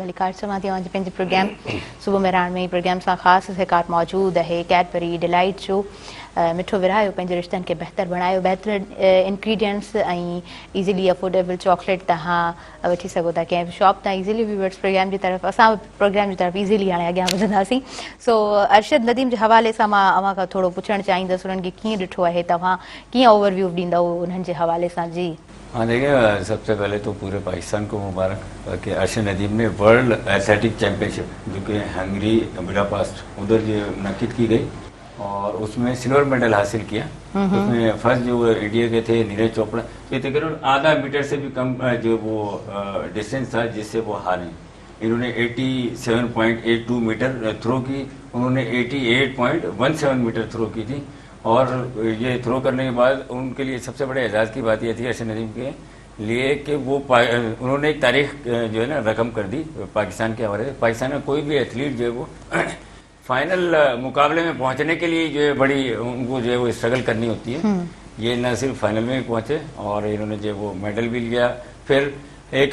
मलिकार समाती आज पंहिंजे प्रोग्राम सुबह मेहरान में प्रोग्राम सां ख़ासि हिकार मौजूद है कैडबरी डिलाइट जो मिठो विरायो पंहिंजे रिश्तनि खे बहितर बणायो बहितर इंग्रीडियंट्स ऐं इज़िली अफोर्डेबल चॉकलेट तव्हां वठी सघो था कंहिं शॉप तां इज़िली व्यूवर्स प्रोग्राम जी तरफ़ असां प्रोग्राम जी तरफ़ इज़िली हाणे अॻियां वधंदासीं। सो अरशद नदीम जे हवाले सां मां अव्हां खां थोरो पुछणु चाहींदसि उन्हनि खे कीअं ॾिठो आहे तव्हां कीअं ओवरव्यू ॾींदव उन्हनि जे हवाले सां। जी हाँ, देखिए सबसे पहले तो पूरे पाकिस्तान को मुबारक कि अरशद नदीम ने वर्ल्ड एथलेटिक चैंपियनशिप जो कि हंगरी बुडापेस्ट उधर जो मुनक्किद की गई और उसमें सिल्वर मेडल हासिल किया। उसमें फर्स्ट जो इंडिया के थे नीरज चोपड़ा, ये तकरीबन आधा मीटर से भी कम जो वो डिस्टेंस था जिससे वो हारे। इन्होंने 87.82 मीटर थ्रो की, उन्होंने 88.17 मीटर थ्रो की थी और ये थ्रो करने के बाद उनके लिए सबसे बड़े एजाज़ की बात यह थी अरशद नदीम के लिए कि वो उन्होंने एक तारीख जो है ना रकम कर दी पाकिस्तान के हवाले से। पाकिस्तान में कोई भी एथलीट जो है वो फाइनल मुकाबले में पहुंचने के लिए जो है बड़ी उनको जो है वो स्ट्रगल करनी होती है। ये न सिर्फ फाइनल में पहुंचे और इन्होंने जो वो मेडल भी लिया। फिर एक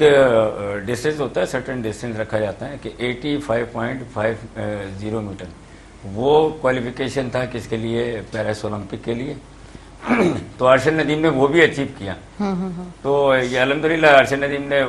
डिस्टेंस होता है, सर्टेन डिस्टेंस रखा जाता है कि 85.50 मीटर, वो क्वालिफिकेशन था किसके लिए, पेरिस ओलंपिक के लिए। तो अरशद नदीम ने वो भी अचीव किया। तो ये अल्हम्दुलिल्लाह अरशद नदीम ने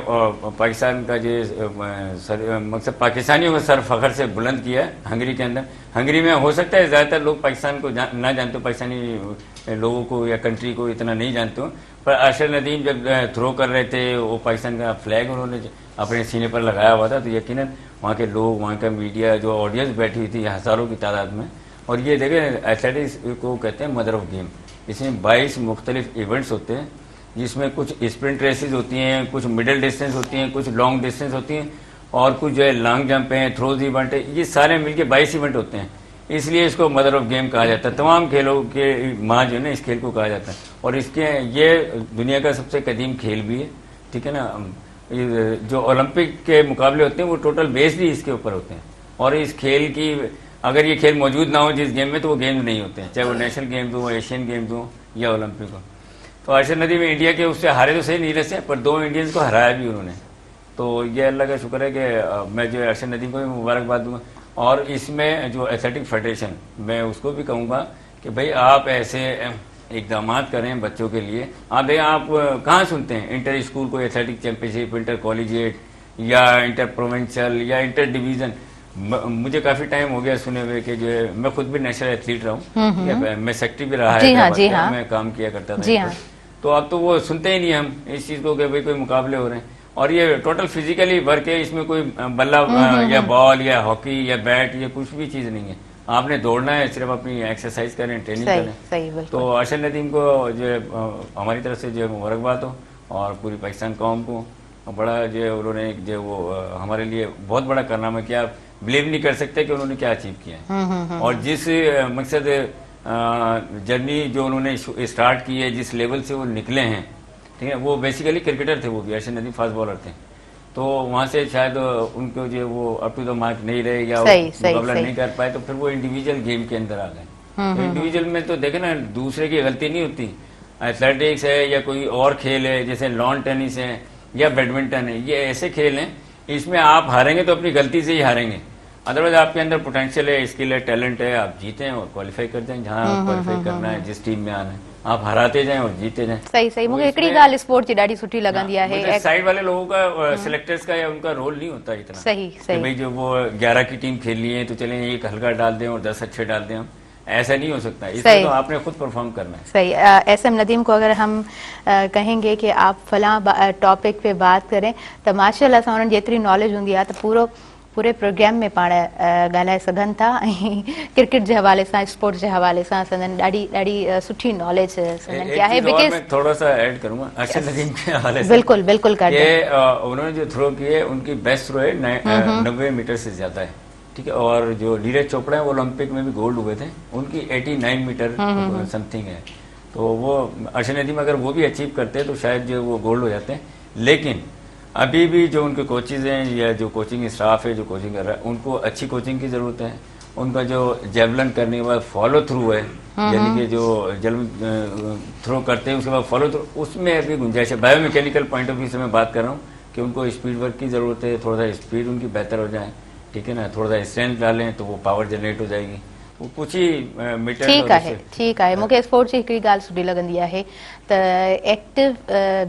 पाकिस्तान का जो मतलब पाकिस्तानियों का सर फखर से बुलंद किया है हंगरी के अंदर। हंगरी में हो सकता है ज़्यादातर लोग पाकिस्तान को ना जानते हो, पाकिस्तानी लोगों को या कंट्री को इतना नहीं जानते हो, पर अरशद नदीम जब थ्रो कर रहे थे वो पाकिस्तान का फ्लैग उन्होंने अपने सीने पर लगाया हुआ था, तो यकीनन वहाँ के लोग, वहाँ का मीडिया, जो ऑडियंस बैठी हुई थी हज़ारों की तादाद में। और ये देखें एथलेटिक्स को कहते हैं मदर ऑफ गेम। इसमें 22 मुख्तलिफ इवेंट्स होते हैं जिसमें कुछ स्प्रिंट रेसेस होती हैं, कुछ मिडिल डिस्टेंस होती हैं, कुछ लॉन्ग डिस्टेंस होती हैं और कुछ जो है लॉन्ग जंप है, थ्रोज इवेंट है। ये सारे मिलके 22 इवेंट होते हैं, इसलिए इसको मदर ऑफ गेम कहा जाता है। तमाम खेलों के माँ जो है ना इस खेल को कहा जाता है और इसके ये दुनिया का सबसे कदीम खेल भी है, ठीक है ना। जो ओलंपिक के मुकाबले होते हैं वो टोटल बेस्ड ही इसके ऊपर होते हैं और इस खेल की अगर ये खेल मौजूद ना हो जिस गेम में तो वो गेम नहीं होते हैं, चाहे वो नेशनल गेम्स हो, एशियन गेम्स हो या ओलंपिक हो। तो अरशद नदीम इंडिया के उससे हारे तो सही नीरज से, पर 2 इंडियंस को हराया भी उन्होंने। तो ये अल्लाह का शुक्र है कि मैं जो अरशद नदीम को भी मुबारकबाद दूंगा और इसमें जो एथलेटिक फेडरेशन मैं उसको भी कहूँगा कि भाई आप ऐसे इकदाम करें बच्चों के लिए। आप देखें, आप कहाँ सुनते हैं इंटर स्कूल को एथलेटिक चैंपियनशिप, इंटर कॉलेजिएट या इंटर प्रोविंशियल या इंटर डिवीज़न। मुझे काफी टाइम हो गया सुने हुए कि जो है मैं खुद भी नेशनल एथलीट रहा हूँ, मैं सेक्रेटरी भी रहा है, मैं काम किया करता था। तो अब तो वो सुनते ही नहीं हम इस चीज को कि भाई कोई मुकाबले हो रहे हैं। और ये टोटल फिजिकली वर्क है, इसमें कोई बल्ला या बॉल या हॉकी या बैट या कुछ भी चीज नहीं है। आपने दौड़ना है, सिर्फ अपनी एक्सरसाइज करें, ट्रेनिंग करें। तो अरशद नदीम को जो हमारी तरफ से जो मुबारकबाद हो और पूरी पाकिस्तान कौम को बड़ा जो उन्होंने जो वो हमारे लिए बहुत बड़ा कारनामा किया। बिलीव नहीं कर सकते कि उन्होंने क्या अचीव किया है और जिस मकसद जर्नी जो उन्होंने स्टार्ट की है, जिस लेवल से वो निकले हैं, ठीक है। वो बेसिकली क्रिकेटर थे, वो भी अरशद नदीम फास्ट बॉलर थे। तो वहाँ से शायद उनको जो वो अप टू द मार्क नहीं रहे या मुकाबला नहीं कर पाए, तो फिर वो इंडिविजुअल गेम के अंदर आ गए। तो इंडिविजुअल में तो देखे ना दूसरे की गलती नहीं होती। एथलेटिक्स है या कोई और खेल है जैसे लॉन टेनिस है या बैडमिंटन है, ये ऐसे खेल हैं इसमें आप हारेंगे तो अपनी गलती से ही हारेंगे। अदरवाइज आपके अंदर पोटेंशियल है, स्किल है, टैलेंट है, आप जीते हैं और क्वालिफाई करते हैं जहाँ क्वालिफाई करना है, जिस टीम में आना है आप हराते जाएं और जीते जाएं। सही सही मुझे एकड़ी गाल स्पोर्ट की ॾाढी सुठी लगंदी है। साइड वाले लोगों का सिलेक्टर्स का या उनका रोल नहीं होता इतना। सही सही भाई जो वो 11 की टीम खेल ली है तो चलें एक हल्का डाल दें और 10 अच्छे डाल दें, हम ऐसा नहीं हो सकता। इसलिए तो आपने खुद परफॉर्म करना है। सही। एसएम नदीम को अगर हम कहेंगे कि आप फलां टॉपिक पे बात करें तो माशाल्लाह सां उन्हनि जेतिरी नॉलेज हूंदी आहे तो पूरे प्रोग्राम में पाण ॻाल्हाए सघनि था। क्रिकेट के हवाले से, स्पोर्ट्स के हवाले से ॾाढी सुठी नॉलेज की है। मैं थोड़ा सा ऐड करूंगा अरशद नदीम के हवाले से। बिल्कुल बिल्कुल कर उन्होंने जो थ्रो की है उनकी बेस्ट थ्रो है 90 मीटर से ज्यादा है, ठीक है। और जो नीरज चोपड़ा है वो ओलंपिक में भी गोल्ड हुए थे, उनकी 89 मीटर समथिंग है। तो वो अरशद नदीम अगर वो भी अचीव करते हैं तो शायद जो वो गोल्ड हो जाते हैं। लेकिन अभी भी जो उनके कोचेज हैं या जो कोचिंग स्टाफ है जो कोचिंग कर रहा है उनको अच्छी कोचिंग की ज़रूरत है। उनका जो जेवलिन करने के बाद फॉलो थ्रू है, यानी कि जो जेवलिन थ्रो करते हैं उसके बाद फॉलो थ्रू, उसमें अभी गुंजाइश है। बायोमैकेनिकल पॉइंट ऑफ व्यू से मैं बात कर रहा हूँ, कि उनको स्पीड वर्क की ज़रूरत है, थोड़ा सा स्पीड उनकी बेहतर हो जाए, ठीक है ना, थोड़ा सा स्ट्रेंथ डालें तो वो पावर जनरेट हो जाएगी, वो कुछ ही मीटर। ठीक है मूंखे स्पोर्ट्स जी हिकिड़ी ॻाल्हि सुठी लॻंदी आहे त एक्टिव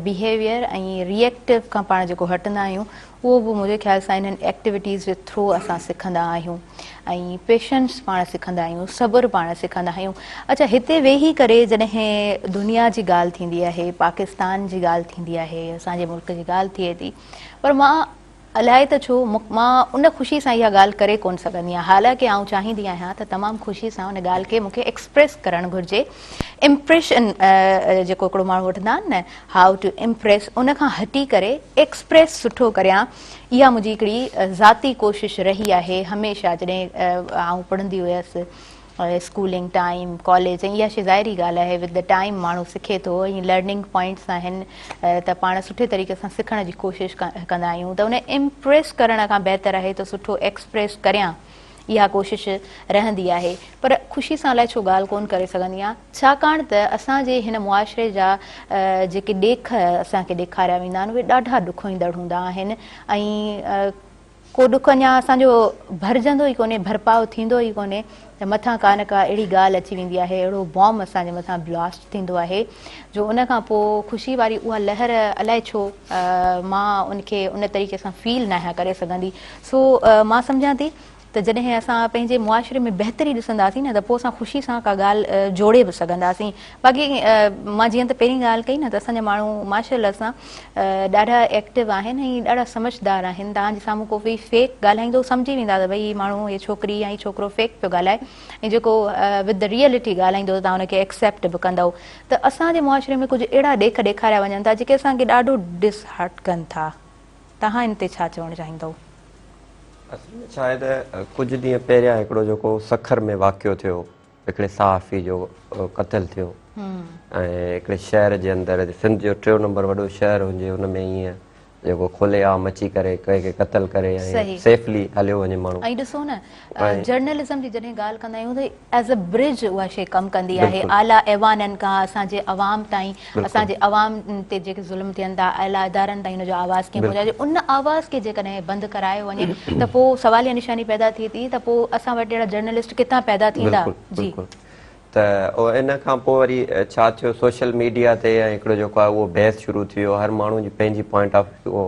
बिहेवियर ऐं रिएक्टिव खां पाण जेको हटंदा आहियूं उहो बि मुंहिंजे ख़्याल सां इन्हनि एक्टिविटीज़ जे थ्रू असां सिखंदा आहियूं ऐं पेशेंस पाण सिखंदा आहियूं, सब्र पाण सिखंदा आहियूं। अच्छा, हिते वेही करे जॾहिं दुनिया जी ॻाल्हि थींदी आहे, पाकिस्तान जी ॻाल्हि थींदी आहे, असांजे मुल्क जी ॻाल्हि थिए थी, पर मां अलाए त छो मां उन ख़ुशी सां इहा ॻाल्हि करे कोन सघंदी आहियां। हालांकि आउं चाहींदी आहियां त तमामु ख़ुशी सां उन ॻाल्हि खे मूंखे एक्सप्रेस करणु घुरिजे। इम्प्रेशन जेको हिकिड़ो माण्हू वठंदा आहिनि न, हाउ टू इम्प्रेस, उन खां हटी करे एक्सप्रेस सुठो करियां, इहा मुंहिंजी हिकिड़ी ज़ाती कोशिशि रही आहे हमेशह। जॾहिं आउं पढ़ंदी हुयसि स्कूलिंग टाइम, कॉलेज, ऐं इहा शइ ज़ाहिरी ॻाल्हि आहे विद द टाइम माण्हू सिखे थो, ऐं लर्निंग पॉइंट्स आहिनि त पाण सुठे तरीक़े सां सिखण जी कोशिशि कंदा आहियूं, त उन इम्प्रेस करण खां बहितर आहे त सुठो एक्सप्रेस करियां, इहा कोशिशि रहंदी आहे। पर ख़ुशी सां अलाए छो ॻाल्हि कोन करे सघंदी आहियां, छाकाणि त असांजे हिन मुआशिरे जा जेके ॾेख असांखे ॾेखारिया वेंदा आहिनि उहे ॾाढा ॾुखोईंदड़ हूंदा आहिनि, ऐं को ॾुख अञा असांजो भरिजंदो ई कोन्हे, भरपाउ थींदो ई कोन्हे त मथां का न का अहिड़ी ॻाल्हि अची वेंदी आहे, अहिड़ो बॉम्ब असांजे मथां ब्लास्ट थींदो आहे जो उन खां पोइ ख़ुशी वारी उहा लहर अलाए छो मां उनखे उन तरीक़े सां फील न आहियां करे सघंदी। सो मां सम्झां थी त जॾहिं असां पंहिंजे मुआशिरे में बहितरी ॾिसंदासीं न त पोइ असां ख़ुशी सां का ॻाल्हि जोड़े बि सघंदासीं। बाक़ी मां जीअं त पहिरीं ॻाल्हि कई न त असांजा माण्हू माशाअल्लाह सां ॾाढा एक्टिव आहिनि ऐं ॾाढा सम्झदार आहिनि। तव्हांजे साम्हूं को बि फेक ॻाल्हाईंदो सम्झी वेंदा त भई माण्हू इहे छोकिरी या छोकिरो फेक पियो ॻाल्हाए, ऐं जेको विद द रियलिटी ॻाल्हाईंदो त तव्हां हुनखे एक्सेप्ट बि कंदव। त असांजे मुआशिरे में कुझु अहिड़ा ॾेख ॾेखारिया वञनि था जेके असांखे ॾाढो डिसहार्ट कनि था। तव्हां हिन ते छा चवणु चाहींदव? छा आहे त कुझु ॾींहं पहिरियां हिकिड़ो जेको सखर में वाक़ियो थियो, हिकिड़े सहाफ़ी जो क़तल थियो, ऐं हिकिड़े शहर जे अंदरि, सिंध जो 3 नंबर वॾो शहर हुजे, हुन में ईअं जेको खुले आम अची करे कंहिंखे क़तल करे ऐं सेफली हलियो वञे माण्हू। ऐं ॾिसो न, जर्नलिज़म जी जॾहिं ॻाल्हि कंदा आहियूं त एज़ अ ब्रिज उहा शइ कमु कंदी आहे, आला ऐवाननि खां असांजे अवाम ताईं, असांजे अवाम ते जेके ज़ुल्म थियनि था, आला इदारनि ताईं हुनजो आवाज़ कीअं पहुचाइजे, उन आवाज़ खे जेकॾहिं बंदि करायो वञे त पोइ सवालिया निशानी पैदा थिए थी त पोइ असां वटि अहिड़ा जर्नलिस्ट किथां पैदा थींदा। जी, त इन खां पोइ वरी छा थियो, सोशल मीडिया ते हिकिड़ो जेको आहे उहो बहस शुरू थी वियो, हर माण्हू जी पंहिंजी पॉइंट ऑफ व्यू,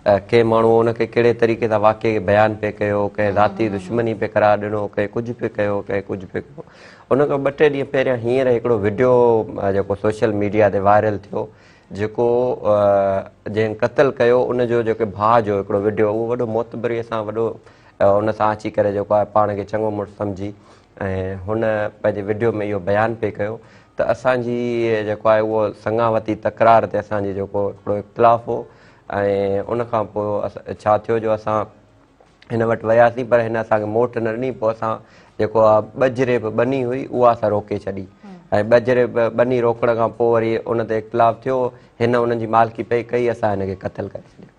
कंहिं माण्हू उनखे कहिड़े तरीक़े सां वाक़े खे बयानु पे कयो, कंहिं ज़ाती दुश्मनी पे करार ॾिनो, कंहिं कुझु पे कयो, कंहिं कुझु पे कयो। उन खां 2-3 ॾींहं पहिरियां हींअर हिकिड़ो वीडियो जेको सोशल मीडिया ते वायरल थियो, जेको जंहिं क़तल कयो उनजो जेके भाउ जो हिकिड़ो वीडियो, उहो वॾो मोतबरीअ सां वॾो उन सां अची करे जेको आहे पाण खे चङो मुड़ु सम्झी ऐं हुन पंहिंजे वीडियो में इहो बयानु पे कयो त असांजी जेको आहे उहो संगावती तकरार ते असांजी जेको हिकिड़ो इख़्तिलाफ़ हो, ऐं उन खां पोइ छा थियो जो असां हिन वटि वियासीं, पर हिन असांखे मोट न ॾिनी। पोइ असां जेको आहे ॿजरे बि ॿनी हुई उहा असां रोके छॾी, ऐं ॿजरे ॿनी रोकण खां पोइ वरी उन ते इख़्तिलाफ़ थियो, हिन उन्हनि जी मालिकी पे कई, असां हिनखे क़तल करे छॾियो।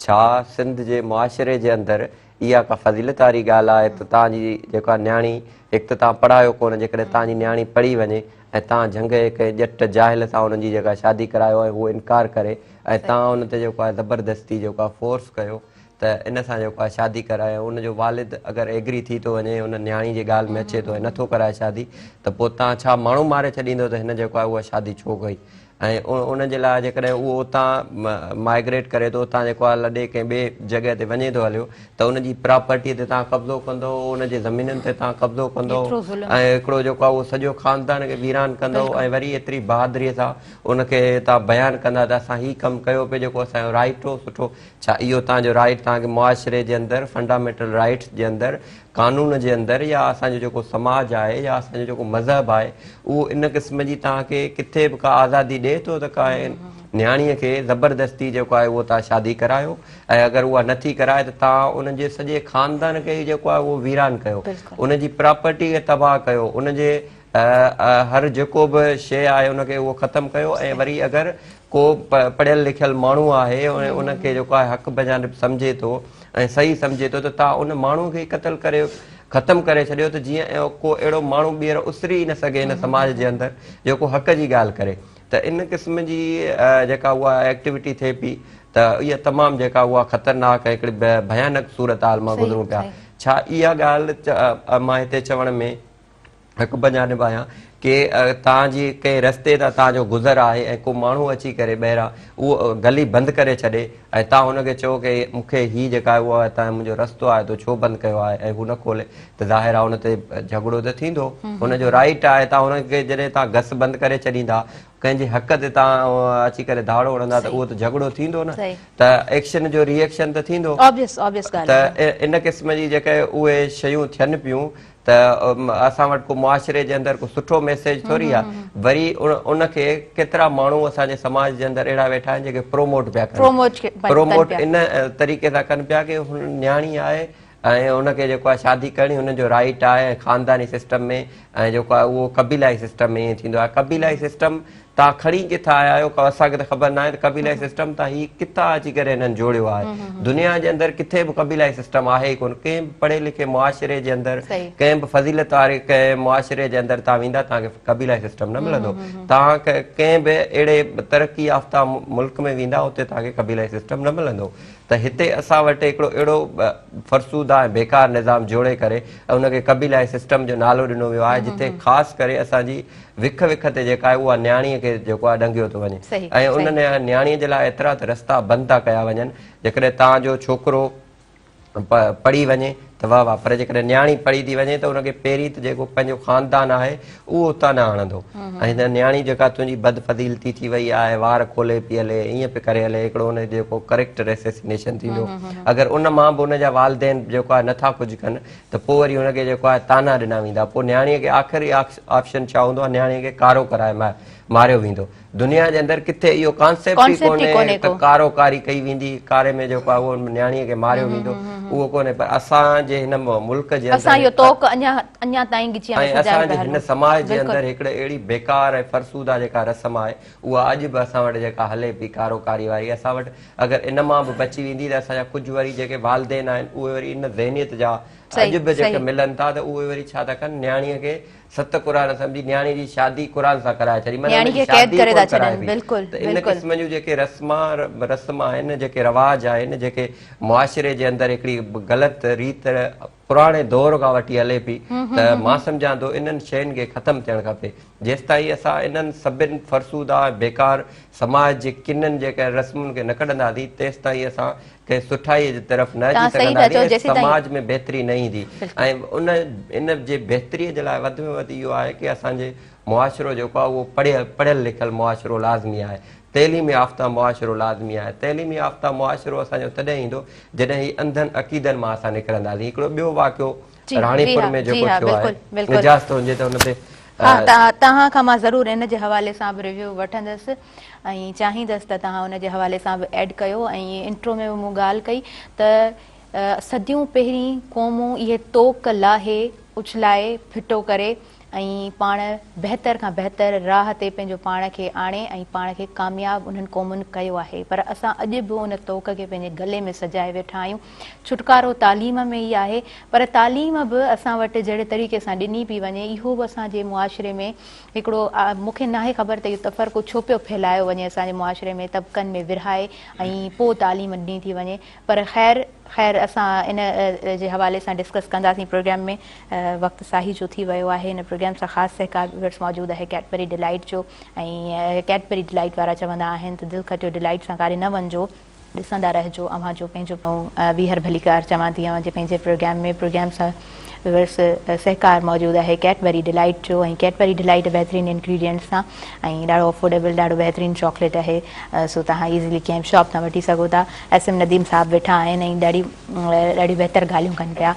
छा सिंध जे मुआशिरे जे अंदरि इहा का फज़ीलत वारी ॻाल्हि आहे त तव्हांजी जेका न्याणी, हिकु त तव्हां पढ़ायो कोन, जेकॾहिं तव्हांजी न्याणी पढ़ी वञे ऐं तव्हां झंग कंहिं ॼट जाहिल सां हुनजी जेका शादी करायो आहे उहो इनकार करे ऐं तव्हां हुन ते जेको आहे ज़बरदस्ती जेको आहे फोर्स कयो त इन सां जेको आहे शादी करायो, उनजो वालिद अगरि एग्री थी थो वञे, उन न्याणी जे ॻाल्हि में अचे थो ऐं नथो कराए शादी, त पोइ तव्हां छा माण्हू मारे छॾींदो त हिन जेको आहे उहा शादी छो कई? ऐं उनजे लाइ जेकॾहिं उहो उतां माइग्रेट करे थो, उतां जेको आहे लॾे कंहिं ॿिए जॻह ते वञे थो हलियो, त उनजी प्रॉपर्टीअ ते तव्हां कब्ज़ो कंदो, उनजे ज़मीननि ते तव्हां कब्ज़ो कंदो, ऐं हिकिड़ो जेको आहे उहो सॼो ख़ानदान खे वीरान कंदो, ऐं वरी एतिरी बहादुरीअ सां उनखे तव्हां बयानु कंदा त असां हीउ कमु कयो पिए, जेको असांजो राइट हो सुठो। छा इहो तव्हांजो राइट तव्हांखे मुआशिरे जे अंदरि, फंडामेंटल राइट्स जे अंदरि, कानून जे अंदरि, या असांजो जेको समाज आहे या असांजो जेको मज़हब आहे, उहो इन क़िस्म जी तव्हांखे किथे बि का आज़ादी ॾिए थो त का न्याणीअ खे ज़बरदस्ती जेको आहे उहो तव्हां शादी करायो, ऐं अगरि उहा नथी कराए त तव्हां उनजे सॼे ख़ानदान खे जेको आहे उहो वीरान कयो, उनजी प्रॉपर्टी खे तबाह कयो, उनजे हर जेको बि शइ आहे उनखे उहो ख़तमु कयो। ऐं वरी अगरि को पढ़ियल लिखियल माण्हू आहे ऐं उनखे जेको आहे हक़ बजानिब सम्झे थो ऐं सही सम्झे थो, त तव्हां उन माण्हू खे क़तल करे ख़तमु करे छॾियो, त जीअं को अहिड़ो माण्हू ॿीहर उसरी न सघे हिन समाज जे अंदरि जेको हक़ जी ॻाल्हि करे। त इन क़िस्म जी जेका उहा एक्टिविटी थिए पई, त त इहा तमामु जेका उहा ख़तरनाक हिकिड़ी भयानक सूरत हाल मां गुज़रूं पिया। छा इहा ॻाल्हि मां हिते चवण में हिकु बजानिब आहियां कि तव्हांजी कंहिं रस्ते तां तव्हांजो गुज़र आहे ऐं को माण्हू अची करे ॿाहिरां उहो गली बंदि करे छॾे ऐं तव्हां हुनखे चओ कि मूंखे हीअ जेका आहे उहा हितां मुंहिंजो रस्तो आहे तो छो बंदि कयो आहे ऐं हू न खोले, त ज़ाहिर आहे हुन ते झगड़ो त थींदो, हुनजो राइट आहे। तव्हां हुनखे जॾहिं तव्हां घस बंदि करे छॾींदा, कंहिंजे हक़ ते तव्हां अची करे धाड़ो हणंदा त उहो त झगड़ो थींदो न, त एक्शन जो रिएक्शन त थींदो। त इन क़िस्म जी जेके उहे शयूं थियनि पियूं त असां वटि को मुआशिरे जे अंदरि को सुठो मैसेज थोरी आहे। वरी उनखे केतिरा माण्हू असांजे समाज जे अंदरि अहिड़ा वेठा आहिनि जेके प्रोमोट पिया कनि, प्रोमोट इन तरीक़े सां कनि पिया कि हुन न्याणी आहे ऐं हुनखे जेको आहे शादी करणी हुनजो राइट आहे, ऐं ख़ानदानी सिस्टम में ऐं जेको आहे उहो कबीलाई सिस्टम में ईअं थींदो आहे। कबीलाई सिस्टम तव्हां खणी किथां आया आहियो, असांखे त ख़बर न आहे त कबीलाई सिस्टम तव्हां हीउ किथां अची करे हिननि जोड़ियो आहे। दुनिया जे अंदरि किथे बि कबीलाई सिस्टम आहे ई कोन। कंहिं बि पढ़े लिखे मुआशिरे जे अंदरि, कंहिं बि फज़ीलत वारे कंहिं मुआशिरे जे अंदरि तव्हां वेंदा तव्हांखे कबीलाई सिस्टम न मिलंदो। तव्हां कंहिं बि अहिड़े तरक़ी याफ़्ता मुल्क में वेंदा उते तव्हांखे कबीलाई सिस्टम न मिलंदो। त हिते असां वटि हिकिड़ो अहिड़ो फ़रसूदा ऐं बेकार निज़ाम जोड़े करे ऐं उनखे कबीलाई सिस्टम जो नालो ॾिनो वियो आहे, जिते ख़ासि करे असांजी विख विख ते जेका आहे उहा न्याणीअ खे जेको आहे ॾंगियो थो वञे ऐं उन न्याणीअ जे लाइ एतिरा त रस्ता बंदि था कया वञनि। जेकॾहिं तव्हांजो छोकिरो पढ़ी वञे त वाह वाह, पर जेकॾहिं न्याणी पढ़ी थी वञे त हुनखे पहिरीं त जेको पंहिंजो ख़ानदान आहे उहो उतां न हणंदो ऐं हिन न्याणी जेका तुंहिंजी बदफ़ज़ीलती थी वई आहे, वार खोले पई हले, ईअं पियो करे हले, हिकिड़ो हुन जेको करेक्टर एसेसिनेशन थींदो। अगरि उन मां बि हुनजा वालदेन जेको आहे नथा कुझु कनि त पोइ वरी हुनखे जेको आहे ताना ॾिना वेंदा। पोइ न्याणीअ खे आख़िरी ऑप्शन छा हूंदो आहे, न्याणीअ खे कारो कराए मारियो वेंदो। दुनिया जे अंदरि किथे इहो कॉन्सेप्ट ई कोन्हे त कारोकारी कई वेंदी, कारे में जेको आहे उहो न्याणीअ खे मारियो वेंदो, उहो कोन्हे। पर असांजे हिन मुल्क जे अंदरि असांजे हिन समाज जे अंदरि हिकिड़े अहिड़ी बेकार ऐं फ़रसूदा जेका रस्म आहे उहा अॼु बि असां वटि जेका हले पई कारोकारी वारी, असां वटि अगरि इन मां बि बची वेंदी त असांजा कुझु वरी जेके वालदेन आहिनि उहे वरी इन ज़हनियत जा अॼु बि जेके मिलनि था त उहे वरी छा था कनि, न्याणीअ खे सत क़ुरान सम्झी न्याणी जी शादी क़ुरान सां कराए छॾी, इन क़िस्म जूं जेके रस्म आहिनि, जेके रवाज आहिनि, जेके मुआशिरे जे अंदरि हिकिड़ी ग़लति रीत पुराणे दौर खां वठी हले पई, त मां सम्झां थो इन्हनि शयुनि खे ख़तमु थियणु खपे। जेसिताईं असां इन्हनि सभिनि फ़रसूदा बेकार समाज जे किननि जेके रस्मुनि खे न कढंदासीं तेसिताईं असां कंहिं सुठाईअ जी तरफ़ न अची सघंदासीं, समाज में बहितरी न ईंदी। ऐं इन जे बहितरीअ जे लाइ वधि में वधि इहो आहे कि असांजे मुआशिरो जेको आहे उहो पढ़ियल लिखियल मुआशिरो लाज़मी आहे, तइलीम याफ़्ता मुआशिरो लाज़मी आहे। तइलीम याफ़्ता मुआशिरो असांजो तॾहिं ईंदो जॾहिं ही अंधनि अक़ीदनि मां असां निकिरंदासीं। हिकिड़ो ॿियो वाक़ियो राणीपुर में जेको थियो आहे, इजाज़त हुजे त हुन ते तव्हां खां मां ज़रूरु इन जे हवाले सां बि रिव्यू वठंदसि ऐं चाहींदसि त तव्हां उन जे हवाले सां बि एड कयो। ऐं इंट्रो में बि मूं ॻाल्हि कई त सदियूं पहिरीं क़ौमूं इहे तोक लाहे उछलाए फिटो करे ऐं पाण बहितर खां बहितर राह ते पंहिंजो पाण खे आणे ऐं पाण खे कामयाबु उन्हनि क़ौमुनि कयो आहे। पर असां अॼु बि उन तोक खे पंहिंजे गले में सजाए वेठा आहियूं। छुटकारो तालीम में ई आहे, पर तालीम बि असां वटि जहिड़े तरीक़े सां ॾिनी पई वञे, इहो बि असांजे मुआशिरे में हिकिड़ो मूंखे नाहे ख़बर त इहो तफ़रक़ो छो पियो फैलायो वञे असांजे मुआशिरे में, तबिक़नि में विरहाए ऐं पोइ तालीम ॾिनी थी वञे। पर ख़ैर असां इन जे हवाले सां डिस्कस कंदासीं प्रोग्राम में। वक़्तु साही जो थी वियो आहे। हिन प्रोग्राम सां ख़ासि सहकार मौजूदु आहे कैडबरी डिलाइट जो। ऐं कैडबरी डिलाइट वारा चवंदा आहिनि त दिलि खटियो डिलाइट सां कारे न वञिजो, ॾिसंदा रहिजो अव्हां जो पंहिंजो ॿीहर भलीकार चवां थी अव्हां जे पंहिंजे प्रोग्राम सां सहकार मौजूदु आहे कैडबरी डिलाइट जो। ऐं कैडबरी डिलाइट बहितरीनु इंग्रीडियंट्स सां ऐं ॾाढो अफोर्डेबल, ॾाढो बहितरीनु चॉकलेट आहे। सो तव्हां ईज़िली कंहिं बि शॉप तां वठी सघो था। SM नदीम साहब वेठा आहिनि ऐं ॾाढी बहितर ॻाल्हियूं कनि पिया,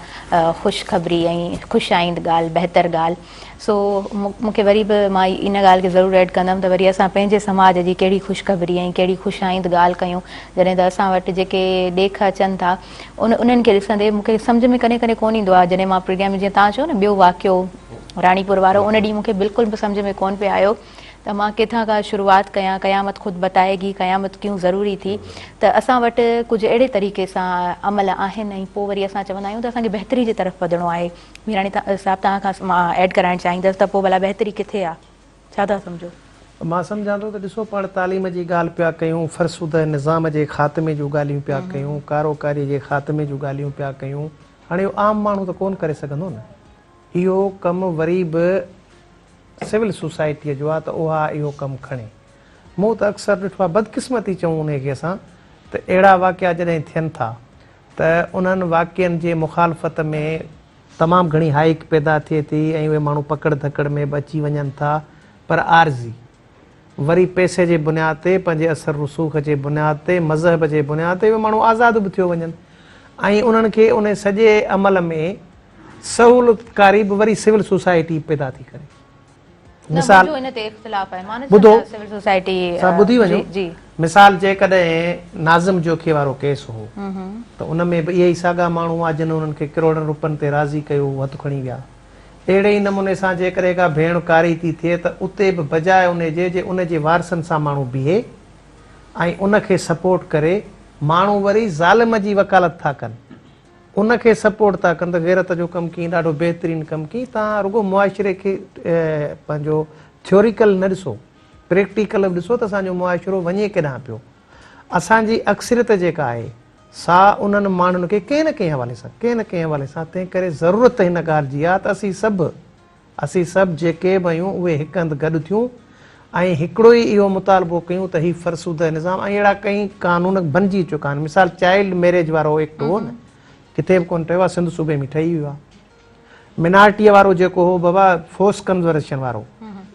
ख़ुशख़बरी ऐं ख़ुशि आईंद ॻाल्हि, बहितर ॻाल्हि। सो मूंखे वरी बि मां इन ॻाल्हि खे ज़रूरु ऐड कंदमि त वरी असां पंहिंजे समाज जी कहिड़ी ख़ुशख़बरी ऐं कहिड़ी ख़ुशि आईंद ॻाल्हि कयूं, जॾहिं त असां वटि जेके ॾेख अचनि था उन्हनि खे ॾिसंदे मूंखे सम्झ में कॾहिं कॾहिं कोन ईंदो आहे। जॾहिं मां प्रोग्राम में जीअं तव्हां चयो न ॿियो वाक़ियो राणीपुर वारो, उन ॾींहुं मूंखे बिल्कुलु बि सम्झ में कोन पियो आयो त मां किथां खां शुरूआति कयां। क़यामत ख़ुदि बताएगी, क़यामत क्यों ज़रूरी थी। त असां वटि कुझु अहिड़े तरीक़े सां अमल आहिनि ऐं पोइ वरी असां चवंदा आहियूं त असांखे बहितरी जी तरफ़ वधिणो आहे। मीराणी साहिबु तव्हां खां मां ऐड कराइणु चाहींदसि त पोइ भला बहितरी किथे आहे, छा था सम्झो? मां सम्झां थो त ॾिसो पाण तालीम जी ॻाल्हि पिया कयूं, फ़रसूद निज़ाम जे ख़ात्मे जूं ॻाल्हियूं पिया कयूं, कारोकारी जे ख़ात्मे जूं ॻाल्हियूं पिया कयूं। हाणे इहो आम माण्हू त कोन करे सघंदो न, इहो कमु वरी बि सिविल सोसाइटीअ जो आहे त उहा इहो कमु खणे। मूं त अक्सर ॾिठो आहे, बदकिस्मती चऊं उनखे असां, त अहिड़ा वाक़िया जॾहिं थियनि था त उन्हनि वाक़ियनि जे मुखालफ़त में तमामु घणी हाइक पैदा थिए थी ऐं उहे माण्हू पकड़ धकड़ में बि अची वञनि था, पर आरज़ी वरी पैसे जे बुनियाद ते, पंहिंजे असर रसूख़ जे बुनियाद ते, मज़हब जे बुनियाद ते उहे माण्हू आज़ादु बि थियो वञनि ऐं उन्हनि खे उन सॼे अमल में सहूलियतकारी बि वरी सिविल सोसाइटी पैदा थी करे। मिसाल ॿुधी वञो, मिसाल जेकॾहिं नाज़िम जोखे वारो केस हो त उन में बि इहे ई साॻा माण्हू हुआ जिन उन्हनि खे किरोड़नि रुपयनि ते राज़ी कयो, हथु खणी विया। अहिड़े ई नमूने सां जेकॾहिं का भेण कारी थी थिए त उते बि बजाए उनजे वारसनि सां माण्हू बीहे ऐं उनखे सपोर्ट करे, माण्हू वरी ज़ालिम जी वकालत था कनि, उनखे सपोर्ट था कनि त गैरत जो कमु कई, ॾाढो बहितरीनु कमु कई। तव्हां रुगो मुआशिरे खे पंहिंजो थ्योरिकल न ॾिसो, प्रैक्टिकल बि ॾिसो त असांजो मुआशिरो वञे केॾांहुं पियो। असांजी अक्सरियत जेका आहे सा उन्हनि माण्हुनि खे कंहिं न कंहिं हवाले सां, तंहिं करे ज़रूरत हिन ॻाल्हि जी आहे त असीं सभु जेके बि आहियूं उहे हिक हंधि गॾु थियूं ऐं हिकिड़ो ई इहो मुतालबो कयूं त हीउ फ़रसूद निज़ाम ऐं अहिड़ा कई कानून बणिजी चुका आहिनि। मिसाल चाइल्ड मैरिज वारो एक्ट हो न, किथे बि कोन ठहियो आहे, सिंध सूबे में ठही वियो आहे। मिनारिटीअ वारो जेको हो बाबा फोर्स कन्वर्शन वारो,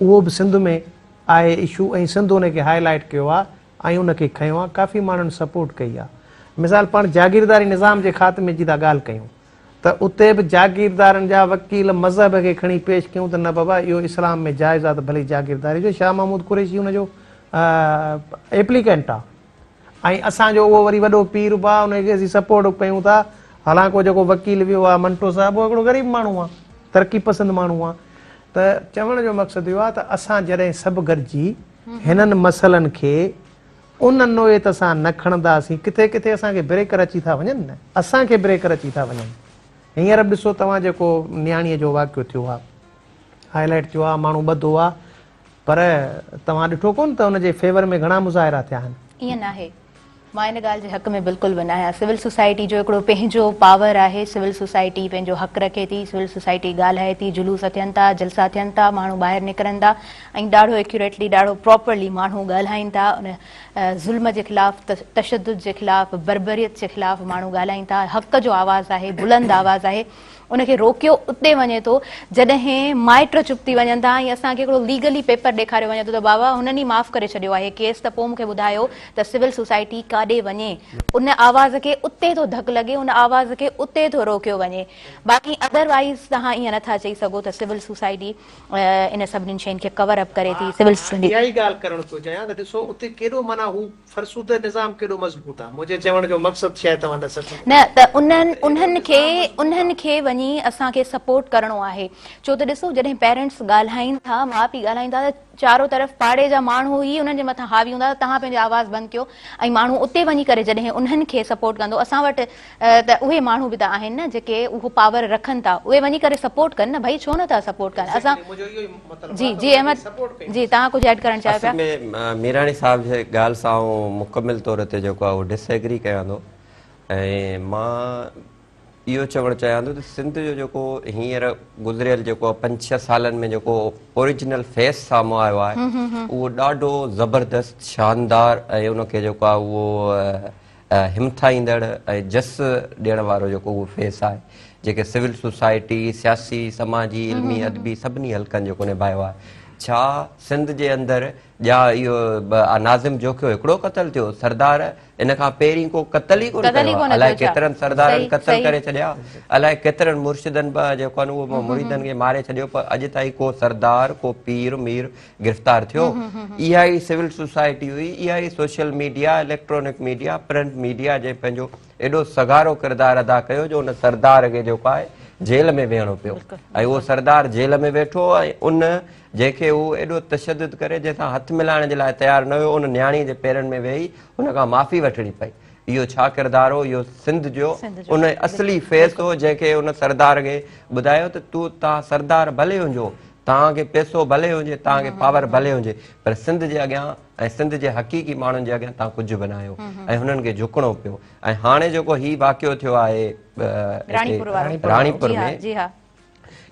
उहो बि सिंध में आहे इशू ऐं सिंध उनखे हाईलाइट कयो आहे ऐं उनखे खयो आहे, काफ़ी माण्हुनि सपोर्ट कई आहे। मिसाल पाण जागीरदारी निज़ाम जे ख़ात्मे जी था ॻाल्हि कयूं त उते बि जागीरदारनि जा वकील मज़हब खे खणी पेश कयूं त न बाबा इहो इस्लाम में जाइज़ आहे त भली जागीरदारी जो। शाह महमूद कुरैशी हुनजो एप्लीकेंट आहे ऐं असांजो उहो वरी वॾो पीर बि आहे, उनखे असीं सपोर्ट कयूं था। हालांकि जेको वकील वियो आहे मंटो साहिबु, उहो हिकिड़ो ग़रीब माण्हू आहे, तरक़ी पसंदि माण्हू आहे। त चवण जो मक़सदु इहो आहे त असां जॾहिं सभु गॾिजी हिननि मसइलनि खे उन नोयत सां न खणंदासीं, किथे किथे असांखे ब्रेकर अची था वञनि न, असांखे ब्रेकर अची था वञनि। हींअर बि ॾिसो तव्हां जेको नियाणीअ जो वाक़ियो थियो आहे, हाईलाइट थियो आहे, माण्हू ॿधो आहे, पर तव्हां ॾिठो कोन त हुनजे फेवर में घणा मुज़ाहिरा थिया आहिनि। ईअं न आहे, मां हिन ॻाल्हि जे हक़ में बिल्कुलु बि न आहियां। सिविल सोसाइटी जो हिकिड़ो पंहिंजो पावर आहे, सिविल सोसाइटी पंहिंजो हक़ रखे थी, सिविल सोसाइटी ॻाल्हाए थी, जुलूस थियनि था, जलसा थियनि था, माण्हू ॿाहिरि निकिरनि था ऐं ॾाढो एक्यूरेटली, ॾाढो प्रॉपरली माण्हू ॻाल्हाइनि था। उन ज़ुल्म जे ख़िलाफ़ु, तशद्दुद जे ख़िलाफ़ु, बर्बरियत जे ख़िलाफ़ु माण्हू ॻाल्हाइनि था। हक़ जो आवाज़ु आहे, बुलंद आवाज़ु आहे, उनखे रोकियो उते वञे थो जॾहिं माइट चुप थी वञनि था ऐं असांखे हिकिड़ो लीगली पेपर ॾेखारियो वञे थो त बाबा हुननि ई माफ़ करे छॾियो आहे केस, त पोइ मूंखे ॿुधायो त सिविल सोसाइटी काॾे वञे, उन आवाज़ खे उते थो धकु लॻे, उन आवाज़ खे उते थो रोकियो वञे। बाक़ी अदरवाइज़ तव्हां ईअं नथा चई सघो त सिविल सोसाइटी इन सभिनीनि शयुनि खे कवर अप करे थी। सिविल सोसाइटी इहा ई ॻाल्हि करणु थो चाहियां त ॾिसो उते केॾो माना हू फ़रसूद निज़ाम केॾो मज़बूत आहे। मुंहिंजे चवण जो मक़सदु छा आहे तव्हां न सघो न त उन्हनि खे वञी असांखे सपोर्ट करणो आहे। छो त ॾिसो जॾहिं पेरेंट्स ॻाल्हाइनि था, माउ पीउ ॻाल्हाइनि था त चारो तरफ़ पाड़े जा माण्हू ई उन्हनि जे मथां हावी हूंदा, तव्हां पंहिंजी आवाज़ बंदि कयो ऐं माण्हू उते वञी करे जॾहिं उन्हनि खे सपोर्ट कंदो। असां वटि त उहे माण्हू बि त आहिनि न जेके उहो पावर रखनि था, उहे वञी करे सपोर्ट कनि न भाई, छो नथा सपोर्ट कनि। असां जी अहमद जी तव्हां कुझु ऐड करणु चाहियो पिया? मीराणी साहिब जे ॻाल्हि सां मुकमिल तौर ते जेको आहे उहो डिसएग्री कयां थो ऐं मां इहो चवणु चाहियां थो त सिंध जो जेको हींअर गुज़रियल जेको 5-6 सालनि में जेको ओरिजिनल फेस साम्हूं आयो आहे उहो ॾाढो ज़बरदस्त, शानदार ऐं उनखे जेको आहे उहो हिमथाईंदड़ ऐं जस ॾियण वारो जेको उहो फेस आहे, जेके सिविल सोसाइटी, सियासी, समाजी, इल्मी, अदबी सभिनी हल्कनि जेको निभायो आहे। छा सिंध जे अंदरि या इहो नाज़िम जोखियो हिकिड़ो क़तल थियो, सरदार इन खां पहिरीं को क़तल ई कोन कयो, अलाए केतिरनि सरदारनि क़तल करे छॾिया, अलाए केतिरनि मुर्शिदनि बि जेको आहे उहो मुरीदनि खे मारे छॾियो, पर अॼु ताईं को सरदार, को पीर मीर गिरफ़्तार थियो। इहा ई सिविल सोसाइटी हुई, इहा ई social media, electronic media, print media जे पंहिंजो एॾो सगारो किरदारु अदा कयो जो उन सरदार खे जेको आहे जेल में वेहणो पियो ऐं उहो सरदार जेल में वेठो ऐं उन जंहिंखे उहो एॾो तशद्दुद करे जंहिंसां हथु मिलाइण जे लाइ तयारु न हुयो, उन नियाणी जे पेरनि में वेही उन खां माफ़ी वठणी पई। इहो छा किरदारु हो? इहो सिंध जो उन असली फेस हो जंहिंखे उन सरदार खे ॿुधायो त तूं तव्हां सरदार भले हुजो तव्हांखे पैसो भले हुजे, तव्हांखे पावर भले हुजे, पर सिंध जे अॻियां ऐं सिंध जे हक़ीक़ी माण्हुनि जे अॻियां तव्हां कुझु बि न आहियो ऐं हुननि खे झुकणो पियो। ऐं हाणे जेको ही वाक़ियो थियो आहे राणीपुर में,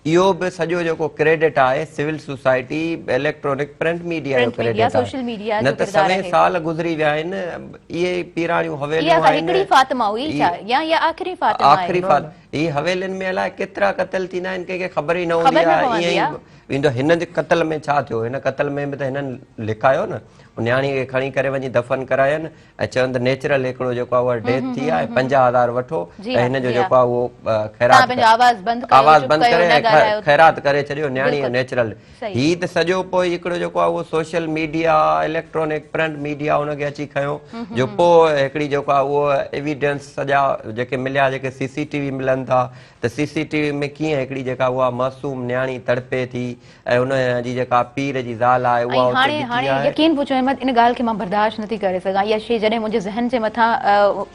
इहो बि सॼो जेको क्रेडिट आहे civil society, electronic print media जो क्रेडिट आहे। न त सवे साल गुज़री विया आहिनि, इहे पीराणियूं हवेलियूं आहिनि, ही हवेलियुनि में अलाए केतिरा क़तल थींदा आहिनि, कंहिंखे ख़बर ई न हूंदी आहे। ईअं ई ईंदो हिन जे क़तल में छा थियो, हिन क़तल में बि त हिननि लिखायो न, न्याणी खे खणी करे वञी दफ़न करायनि ऐं चवनि त नेचुरल हिकिड़ो जेको आहे उहा डेथ थी आहे, 50,000 वठो ऐं हिन जो जेको आहे उहो आवाज़ बंदि करे ख़ैरात करे छॾियो, न्याणी नेचुरल। ही त सॼो पोइ हिकिड़ो जेको आहे उहो social media, electronic print media उनखे अची खयो, जो पोइ हिकिड़ी जेको आहे उहो एविडेंस सॼा जेके मिलिया, जेके CCTV मिलनि था, त CCTV में कीअं हिकिड़ी जेका उहा मासूम न्याणी तड़पे थी ऐं हुन जी जेका पीर जी ज़ाल आहे उहा यकीन पुछो अहमद, इन ॻाल्हि खे मां बर्दाश्त नथी करे सघां। इहा शइ जॾहिं मुंहिंजे ज़हन जे मथां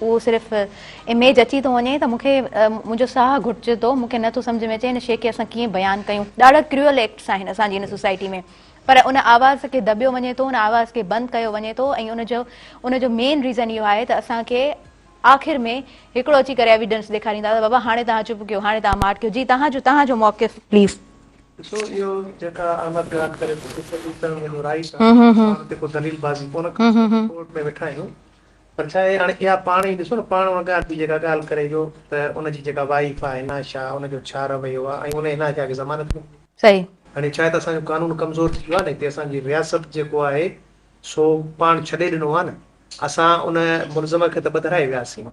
उहो सिर्फ़ु इमेज अची थो वञे त मूंखे मुंहिंजो साह घुटिजे थो, मूंखे नथो सम्झ में अचे इन शइ खे असां कीअं बयानु कयूं। ॾाढा क्रूअल एक्ट्स आहिनि असांजी इन सोसाइटी में, पर उन आवाज़ खे दॿियो वञे थो, उन आवाज़ खे बंदि कयो वञे थो ऐं उनजो मेन रीज़न इहो आहे त असांखे आख़िर में हिकिड़ो अची करे एविडेंस ॾेखारींदा त बाबा हाणे तव्हां चुप कयो, हाणे तव्हां माठ कयो। जी तव्हांजो मौक़िफ़ प्लीज़। ॾिसो, इहो जेका अहमद ॻाल्हि करे थो, राइट आहे, को दलीलबाज़ी कोन कोर्ट में वेठा आहियूं, पर छा आहे हाणे इहा पाण ई ॾिसो न, पाण उन ॻाल्हि बि जेका ॻाल्हि करे जो त उनजी जेका वाइफ आहे हिना, उनजो छा रवैयो आहे ऐं उन हिना खे ज़मानत में सही। हाणे छा आहे त असांजो कानून कमज़ोर थी वियो आहे न, हिते असांजी रियासत जेको आहे सो पाण छॾे ॾिनो आहे न, असां उन मुलज़िम खे त ॿधाए वियासीं,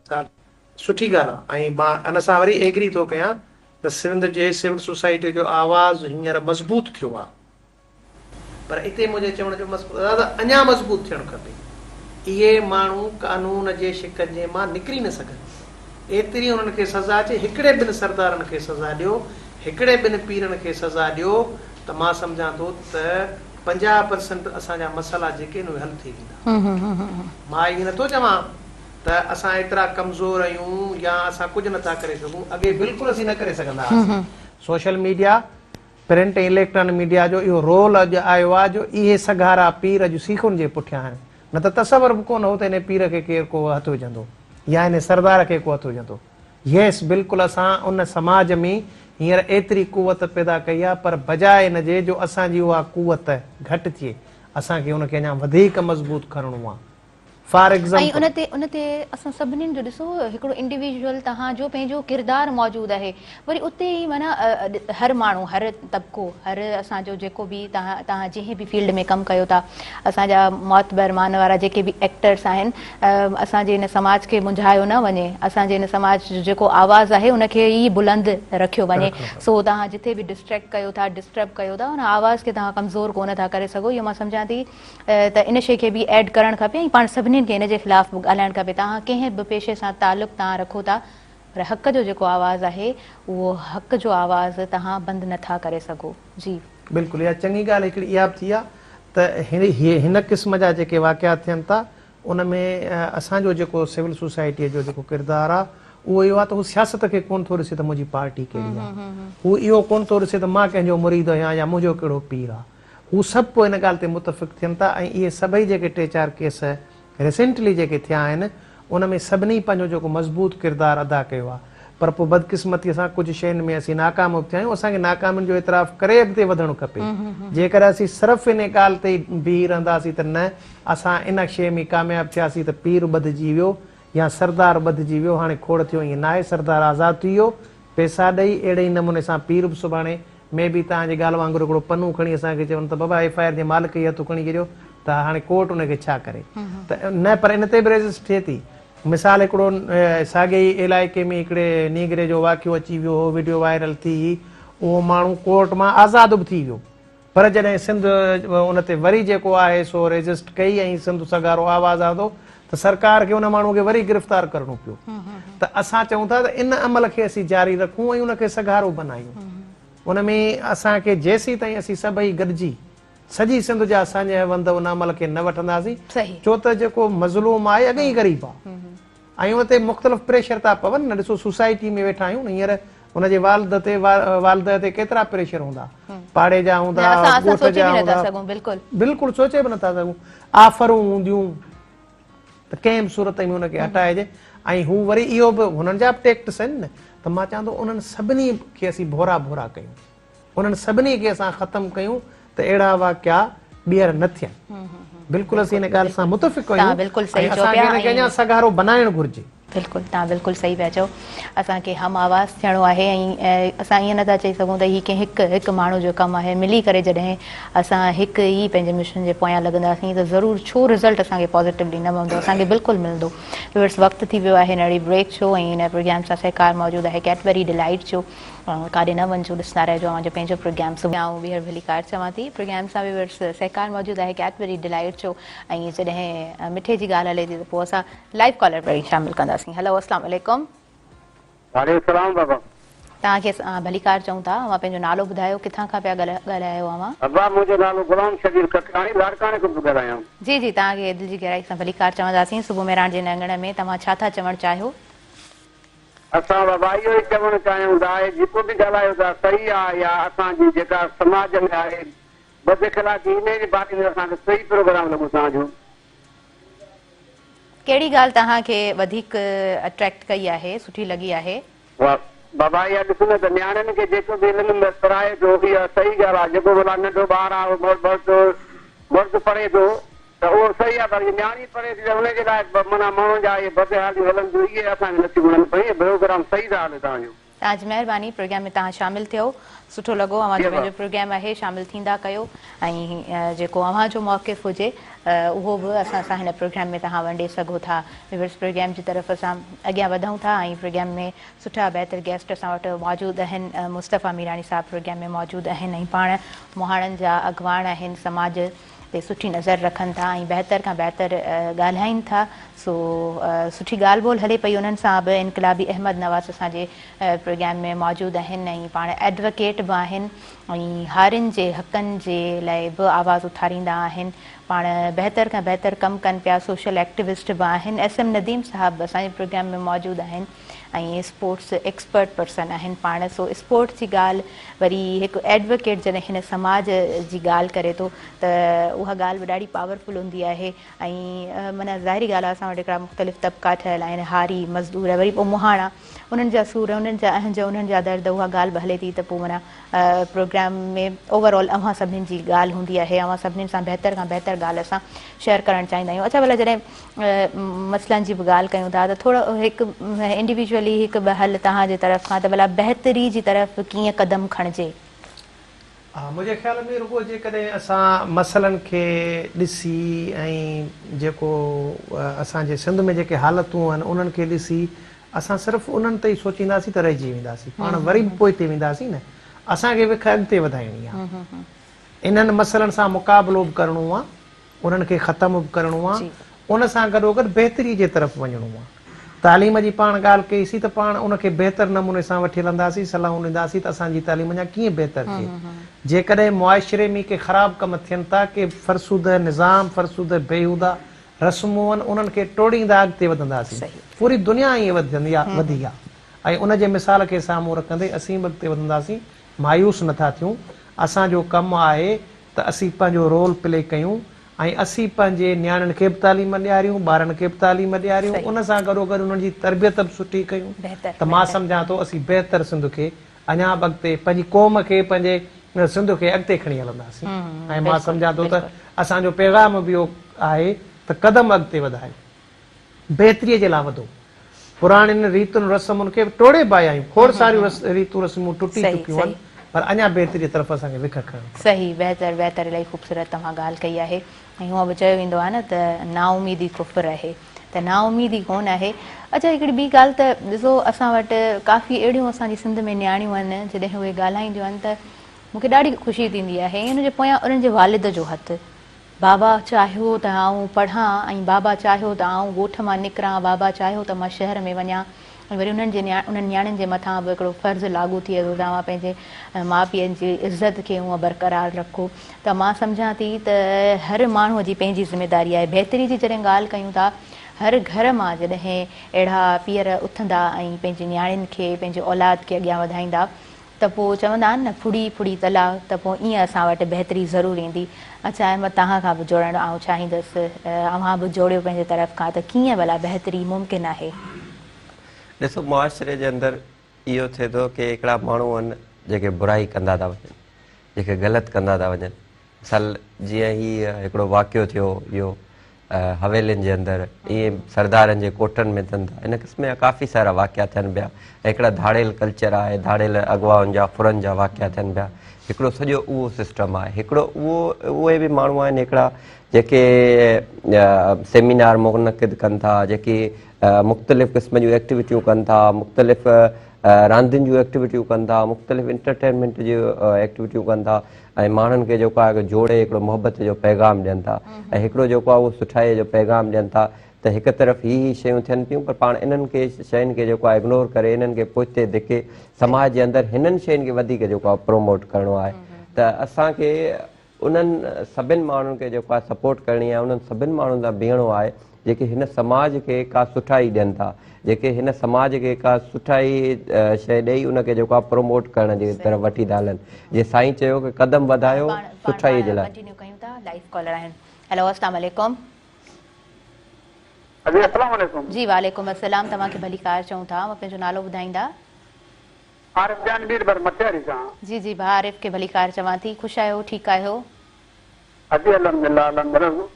सुठी ॻाल्हि आहे। ऐं मां इन सां वरी एग्री थो कयां त सिंध जे सिविल सोसाइटी जो आवाज़ हींअर मज़बूत थियो आहे, पर हिते मुंहिंजे चवण जो दादा अञा मज़बूत थियणु खपे। इहे माण्हू कानून जे शिकंजे मां निकिरी न सघनि, एतिरी उन्हनि खे सज़ा अचे। हिकिड़े ॿिनि सरदारनि खे सज़ा ॾियो, हिकिड़े ॿिनि पीरनि खे सज़ा ॾियो, त मां सम्झां थो त 50% असांजा मसइला जेके आहिनि उहे हल थी वेंदा। मां ईअं नथो चवां त असां एतिरा कमज़ोर आहियूं या असां कुझु नथा करे सघूं, अॻे बिल्कुलु असीं न करे सघंदा हुआसीं। सोशल मीडिया, प्रिंट ऐं इलेक्ट्रॉनिक मीडिया जो इहो रोल अॼु आयो आहे जो इहे सघारा पीर अॼु सीखुनि जे पुठियां आहिनि, न त तसवर बि कोन हो त हिन पीर खे केरु को हथु विझंदो या हिन सरदार खे को हथु विझंदो। येस, बिल्कुलु असां उन समाज में हींअर एतिरी कुवत पैदा कई आहे, पर बजाए हिन जे जो असांजी उहा कुवत घटि थिए, असांखे उनखे अञा वधीक मज़बूत करणो आहे। फॉर एग्जाम्पल उन ते असां सभिनीनि जो ॾिसो हिकिड़ो इंडिविजुअल तव्हांजो पंहिंजो किरदारु मौजूदु आहे, वरी उते ई माना हर माण्हू, हर तबिको, हर असांजो जेको बि तव्हां जंहिं बि फील्ड में कमु कयो था, असांजा मौतबर मान वारा जेके बि एक्टर्स आहिनि, असांजे हिन समाज खे मुंझायो न वञे, असांजे हिन समाज जो जेको आवाज़ु आहे उनखे ई बुलंद रखियो वञे। सो तव्हां जिथे बि डिस्ट्रैक्ट कयो था, डिस्टर्ब कयो था, उन आवाज़ खे तव्हां कमज़ोर कोन था करे सघो। इहो मां सम्झां थी त इन शइ खे बि एड करणु खपे ऐं पाण सभिनी खे इन जे ख़िलाफ़ ॻाल्हाइणु खपे। तव्हां कंहिं बि पेशे सां तालुक़ तव्हां रखो था, पर हक़ जो जेको आवाज़ु आहे उहो हक़ जो आवाज़ तव्हां बंदि नथा करे सघो। जी बिल्कुलु, इहा चङी ॻाल्हि हिकिड़ी इहा बि थी आहे त हिन क़िस्म जा जेके वाक़िया थियनि था उन में असांजो जेको सिविल सोसाइटीअ जो जेको किरदारु आहे उहो इहो आहे त हू सियासत खे कोन थो ॾिसे त मुंहिंजी पार्टी कहिड़ी आहे, हू इहो कोन थो ॾिसे त मां कंहिंजो मुरीद आहियां या मुंहिंजो कहिड़ो पीर आहे। हू सभु पोइ हिन ॻाल्हि ते मुतफ़िक़ थियनि था ऐं इहे सभई जेके 3-4 केस रिसेंटली जेके थिया आहिनि उन में सभिनी पंहिंजो जेको मज़बूत किरदारु अदा कयो आहे, पर पोइ बदकिस्मतीअ सां कुझु शयुनि में असीं नाकाम बि थिया आहियूं। असांखे नाकामियुनि जो इतराफ़ करे अॻिते वधणु खपे। जेकर असीं सिर्फ़ु इन ॻाल्हि ते बीह रहंदासीं त न असां इन शइ में कामयाबु थियासीं त पीर ॿधिजी वियो या सरदार ॿधिजी वियो, हाणे खोड़ थियो, ईअं न आहे। सरदार आज़ादु थी वियो, पैसा ॾेई अहिड़े ई नमूने सां पीर बि सुभाणे में बि तव्हांजी ॻाल्हि वांगुरु हिकिड़ो पन्नू खणी असांखे चवनि त बाबा FIR जे मालिक ई हथु खणी गिरियो त हाणे कोर्ट उनखे छा करे त न, पर इन ते बि रेज़िस्ट थिए थी। मिसाल हिकिड़ो साॻे ई इलाइक़े में हिकिड़े नीगरे जो वाक़ियो अची वियो हो, वीडियो वायरल थी, उहो माण्हू कोर्ट मां आज़ादु बि थी वियो, पर जॾहिं सिंध उन ते वरी जेको आहे सो रेज़िस्ट कई ऐं सिंध सगारो आवाज़ आंदो त सरकार खे उन माण्हू खे वरी गिरफ़्तार करणो पियो। त असां चऊं था त इन अमल खे असीं जारी रखूं ऐं उनखे सगारो बनायूं। उन में असांखे जेसीं ताईं असीं सभई गॾिजी सॼी सिंध जा असांजे हंधि उन अमल खे न वठंदासीं, छो त जेको मज़लूम आहे अॻे ई ग़रीब आहे ऐं उन ते मुख़्तलिफ़ प्रेशर था पवनि न। ॾिसो सोसाइटी में वेठा आहियूं हींअर उनजे वालिद ते केतिरा प्रेशर हूंदा, पाड़े जा हूंदा, ॻोठ जा हूंदा, बिल्कुलु सोचे बि नथा सघूं। ऑफरूं हूंदियूं त कंहिं बि सूरत में हुनखे हटाइजे। ऐं हू वरी इहो बि हुननि जा बि टेक्ट्स आहिनि न, त मां चवां थो उन्हनि सभिनी खे असीं भोरा भोरा कयूं, उन्हनि सभिनी खे असां ख़तमु कयूं त अहिड़ा वाक़िया ॿीहर न थियनि। बिल्कुलु असीं हिन ॻाल्हि सां मुतफ़िक़ आहियूं, असांखे हिनखे अञा सगारो बनाइणु घुरिजे। बिल्कुलु, तव्हां बिल्कुलु सही पिया चओ। असांखे हम आवाज़ थियणो आहे ऐं असां ईअं नथा चई सघूं त हीअ कंहिं हिकु माण्हू जो कमु आहे। मिली करे जॾहिं असां हिकु ई पंहिंजे मिशन जे पोयां लॻंदासीं त ज़रूरु छो रिज़ल्ट असांखे पॉज़िटिवली न मिलंदो, असांखे बिल्कुलु मिलंदो। व्यूअर्स, वक़्तु थी वियो आहे हिन अहिड़ी ब्रेक शो ऐं हिन प्रोग्राम सां सहकार मौजूदु आहे कैडबरी डिलाइट जो। काॾे न वञिजो, ॾिसंदा रहिजो अवांजो पंहिंजो प्रोग्राम। सुभाणे ॿीहर भली कार चवां थी प्रोग्राम सां व्यूअर्स सहकार मौजूदु आहे कैडबरी डिलाइट जो। ऐं जॾहिं मिठे जी ॻाल्हि हले थी त पोइ असां लाइव कॉलर पर शामिलु कंदासीं। हलो, अस्सलाम वालेकुम। वालेकुम सलाम बाबा। तव्हांखे भली कार चऊं था, अवां पंहिंजो नालो ॿुधायो, किथां खां पिया ॻाल्हायो अवां? अब्बा, मुंहिंजो नालो गुलाम शबीर कटकाणी लाड़काणे खां पियो ॻाल्हायां। जी जी, तव्हांखे दिलि जी गहराई सां भली कार चवंदासीं। सुबुह मेराण जे नंगण में तव्हां छा था चवणु चाहियो? असां बाबा इहो ई चवणु चाहियूं था, जेको बि ॻाल्हायो था सही आहे या असांजी जेका समाज में आहे बदख़िलाफ़ी, इन जे बारे में असांखे सही प्रोग्राम लॻो तव्हांजो। कहिड़ी ॻाल्हि तव्हांखे वधीक अट्रैक्ट कई आहे, सुठी लॻी आहे? बाबा इहा ॾिसो न त न्याणियुनि खे जेको बि इल्मु में पढ़ाए थो, इहा सही ॻाल्हि आहे। जेको भला नंढो ॿारु आहे मर्द पढ़े थो त उहो सही आहे, पर न्याणी पढ़े थी त हुनजे लाइ माना माण्हुनि जा इहे बदहालियूं हलनि थियूं, इहे असांखे नथी वणनि पियूं। प्रोग्राम सही था हले तव्हांजो। तव्हांजी महिरबानी, प्रोग्राम में तव्हां शामिलु थियो, सुठो लॻो। अवांजो पंहिंजो प्रोग्राम आहे, शामिलु थींदा कयो। ऐं जेको अवांजो मौक़िफ़ हुजे उहो बि असां सां हिन प्रोग्राम में तव्हां वंडे सघो था। व्यूअर्स, प्रोग्राम जी तरफ़ असां अॻियां वधूं था ऐं प्रोग्राम में सुठा बहितर गेस्ट असां वटि मौजूदु आहिनि। मुस्तफ़ा मीरानी साहब प्रोग्राम में मौजूदु आहिनि ऐं पाण मोहाणनि जा अॻवान आहिनि, समाज ते सुठी नज़र रखनि था ऐं बहितर खां बहितर ॻाल्हाइनि था। सो सुठी ॻाल्हि ॿोल हले पई उन्हनि सां बि। इनकलाबी अहमद नवाज़ असांजे प्रोग्राम में मौजूदु आहिनि ऐं पाण एडवोकेट बि आहिनि ऐं हारियुनि जे हक़नि जे लाइ बि आवाज़ उथारींदा आहिनि। पाण बहितर खां बहितर कमु कनि पिया, सोशल एक्टिविस्ट बि आहिनि। SM नदीम साहब असांजे प्रोग्राम में मौजूदु आहिनि ऐं स्पोर्ट्स एक्सपर्ट पर्सन आहिनि पाण। सो स्पोर्ट्स जी ॻाल्हि वरी हिकु एडवोकेट जॾहिं हिन समाज जी ॻाल्हि करे थो त उहा ॻाल्हि बि ॾाढी पावरफुल हूंदी आहे। ऐं माना ज़ाहिरी ॻाल्हि आहे, असां वटि हिकिड़ा मुख़्तलिफ़ तबिका ठहियल आहिनि, हारी, मज़दूर, वरी पोइ मुहाणा, उन्हनि जा सूर, उन्हनि जा अहंज, उन्हनि जा दर्द, उहा ॻाल्हि बि हले थी त पोइ माना प्रोग्राम में ओवरऑल अवां सभिनीनि जी ॻाल्हि हूंदी आहे। अवां सभिनीनि सां बहितर खां बहितर ॻाल्हि असां शेयर करणु चाहींदा आहियूं। अच्छा, भला जॾहिं मसइलनि जी बि ॻाल्हि कयूं था त थोरो हिकु इंडिविजुअली हिकु ॿ हल तव्हांजे तरफ़ खां त भला बहितरी जी तरफ़ कीअं क़दम खणिजे? हा, मुंहिंजे ख़्याल में रुॻो जेकॾहिं असां मसइलनि खे ॾिसी ऐं जेको असांजे सिंध में जेके हालतूं आहिनि उन्हनि खे ॾिसी असां सिर्फ़ु उन्हनि ते ई सोचींदासीं त रहिजी वेंदासीं, पाण वरी बि पोइ ते वेंदासीं न। असांखे विख अॻिते वधाइणी आहे, इन्हनि मसइलनि सां मुक़ाबिलो बि करिणो आहे, उन्हनि खे ख़तमु बि करिणो आहे, उन सां गॾोगॾु बहितरी जे तरफ़ वञिणो आहे। तालीम जी पाण ॻाल्हि कईसीं त पाण उनखे बहितर नमूने सां वठी हलंदासीं, सलाहूं ॾींदासीं त असांजी तालीम अञा कीअं बहितर थिए। जेकॾहिं मुआशिरे में के ख़राब कम थियनि था, के फ़रसूद निज़ाम, फ़रसूद बेहूदा रस्मूं आहिनि, उन्हनि खे टोड़ींदा अॻिते वधंदासीं। पूरी दुनिया ईअं वधी आहे ऐं उनजे मिसाल खे साम्हूं रखंदे असीं बि अॻिते वधंदासीं। मायूस नथा थियूं। असांजो कमु आहे त असीं पंहिंजो रोल प्ले कयूं ऐं असीं पंहिंजे नियाणियुनि खे बि तालीम ॾियारियूं, ॿारनि खे बि तालीम ॾियारियूं, उन सां गॾोगॾु उन्हनि जी तरबियत बि सुठी कयूं त मां सम्झां थो असीं बहितर सिंध खे अञा बि अॻिते पंहिंजी क़ौम खे, पंहिंजे सिंध खे अॻिते खणी हलंदासीं। ऐं मां सम्झां थो त असांजो पैगाम बि इहो आहे त क़दम अॻिते वधायो, बहितरीअ जे लाइ वधो। पुराणियुनि रीतुनि रस्मुनि खे टोड़े बि आया आहियूं, खोड़ सारियूं रीतूं रस्मूं टुटी चुकियूं आहिनि, पर अञा बहितरीअ तरफ़ असांखे विख खणणु। सही, बहितर बहितर, इलाही ख़ूबसूरत तव्हां ॻाल्हि कई आहे। ऐं हूअं बि चयो वेंदो आहे न त नाउमीदी कुफ़र आहे, त नाउमीदी कोन आहे। अच्छा, हिकिड़ी ॿी ॻाल्हि त ॾिसो, असां वटि काफ़ी अहिड़ियूं असांजी सिंध में नियाणियूं आहिनि जॾहिं उहे ॻाल्हाईंदियूं आहिनि त मूंखे ॾाढी ख़ुशी थींदी आहे। ऐं उनजे पोयां उन्हनि जे वालिद जो हथु, बाबा चाहियो त आऊं पढ़ां ऐं बाबा चाहियो त आऊं ॻोठ मां निकिरां, बाबा चाहियो त मां शहर में वञां। ऐं वरी उन्हनि नियाणियुनि जे मथां बि हिकिड़ो फ़र्ज़ु लागू थिए थो, तव्हां पंहिंजे माउ पीअनि जी इज़त खे हूअं बरक़रार रखो। त मां सम्झां थी त हर माण्हूअ जी पंहिंजी ज़िमेदारी आहे। बहितरी जी जॾहिं ॻाल्हि कयूं था हर घर मां जॾहिं अहिड़ा पीअर उथंदा ऐं पंहिंजी नियाणियुनि खे पंहिंजे औलाद खे अॻियां वधाईंदा त पोइ चवंदा आहिनि न फुड़ी फुड़ी तला त पोइ ईअं असां वटि बहितरी ज़रूरु ईंदी। अच्छा मां तव्हां खां बि जोड़णु आउं चाहींदसि, अव्हां बि जोड़ियो पंहिंजे तरफ़ खां, त कीअं भला बहितरी मुमकिन आहे? ॾिसो मुआशिरे जे अंदरि इहो थिए थो की हिकिड़ा माण्हू आहिनि जेके बुराई कंदा था वञनि, जेके ग़लति कंदा था वञनि। मिसाल जीअं ई हिकिड़ो वाक़ियो थियो इहो हवेलियुनि जे अंदरि, ईअं सरदारनि जे कोठनि में थियनि था, इन क़िस्म जा काफ़ी सारा वाक़िया थियनि पिया। हिकिड़ा धाड़ेल कल्चर आहे, धाड़ेल अॻवाउनि जा फुरनि जा वाक़िया थियनि पिया। हिकिड़ो सॼो उहो सिस्टम आहे। हिकिड़ो उहे बि माण्हू आहिनि हिकिड़ा जेके सेमिनार मुनक़िद कनि था, जेके मुख़्तलिफ़ क़िस्म जूं एक्टिविटियूं कनि था, मुख़्तलिफ़ रांदियुनि जूं एक्टिविटियूं कनि था, मुख़्तलिफ़ इंटरटेनमेंट जूं एक्टिविटियूं कनि था ऐं माण्हुनि खे जेको आहे जोड़े हिकिड़ो मोहबत जो पैगाम ॾियनि था ऐं हिकिड़ो जेको आहे उहो सुठाईअ जो पैगाम ॾियनि था। त हिकु तरफ़ ही शयूं थियनि पियूं, पर पाण इन्हनि खे शयुनि खे जेको आहे इग्नोर करे इन्हनि खे पुठिते धिके समाज जे अंदरि हिननि शयुनि खे वधीक जेको आहे प्रोमोट करिणो आहे। त असांखे उन्हनि सभिनि माण्हुनि खे जेको आहे सपोर्ट करणी आहे, उन्हनि सभिनि माण्हुनि सां बीहणो आहे जेके हिन समाज खे का सुठाई ॾियनि था, जेके हिन समाज खे का सुठाई शइ ॾेई उनखे जेको आहे प्रोमोट करण जे तरफ़ वठी था हलनि। जीअं साईं चयो कि कदम वधायो सुठाई जे लाइ। हेलो अस्सलाम वालेकुम। जी वालेकुम अस्सलाम, तव्हांखे भली कार चऊं था, मां पंहिंजो नालो ॿुधाईंदा? आरिफ जान बीरबर मटियारी सां। जी जी भाउ आरिफ खे भली कार चवां थी। ख़ुशि आहियो? ठीकु आहियो? अजी अल्हम्दुलिल्लाह अल्हम्दुलिल्लाह।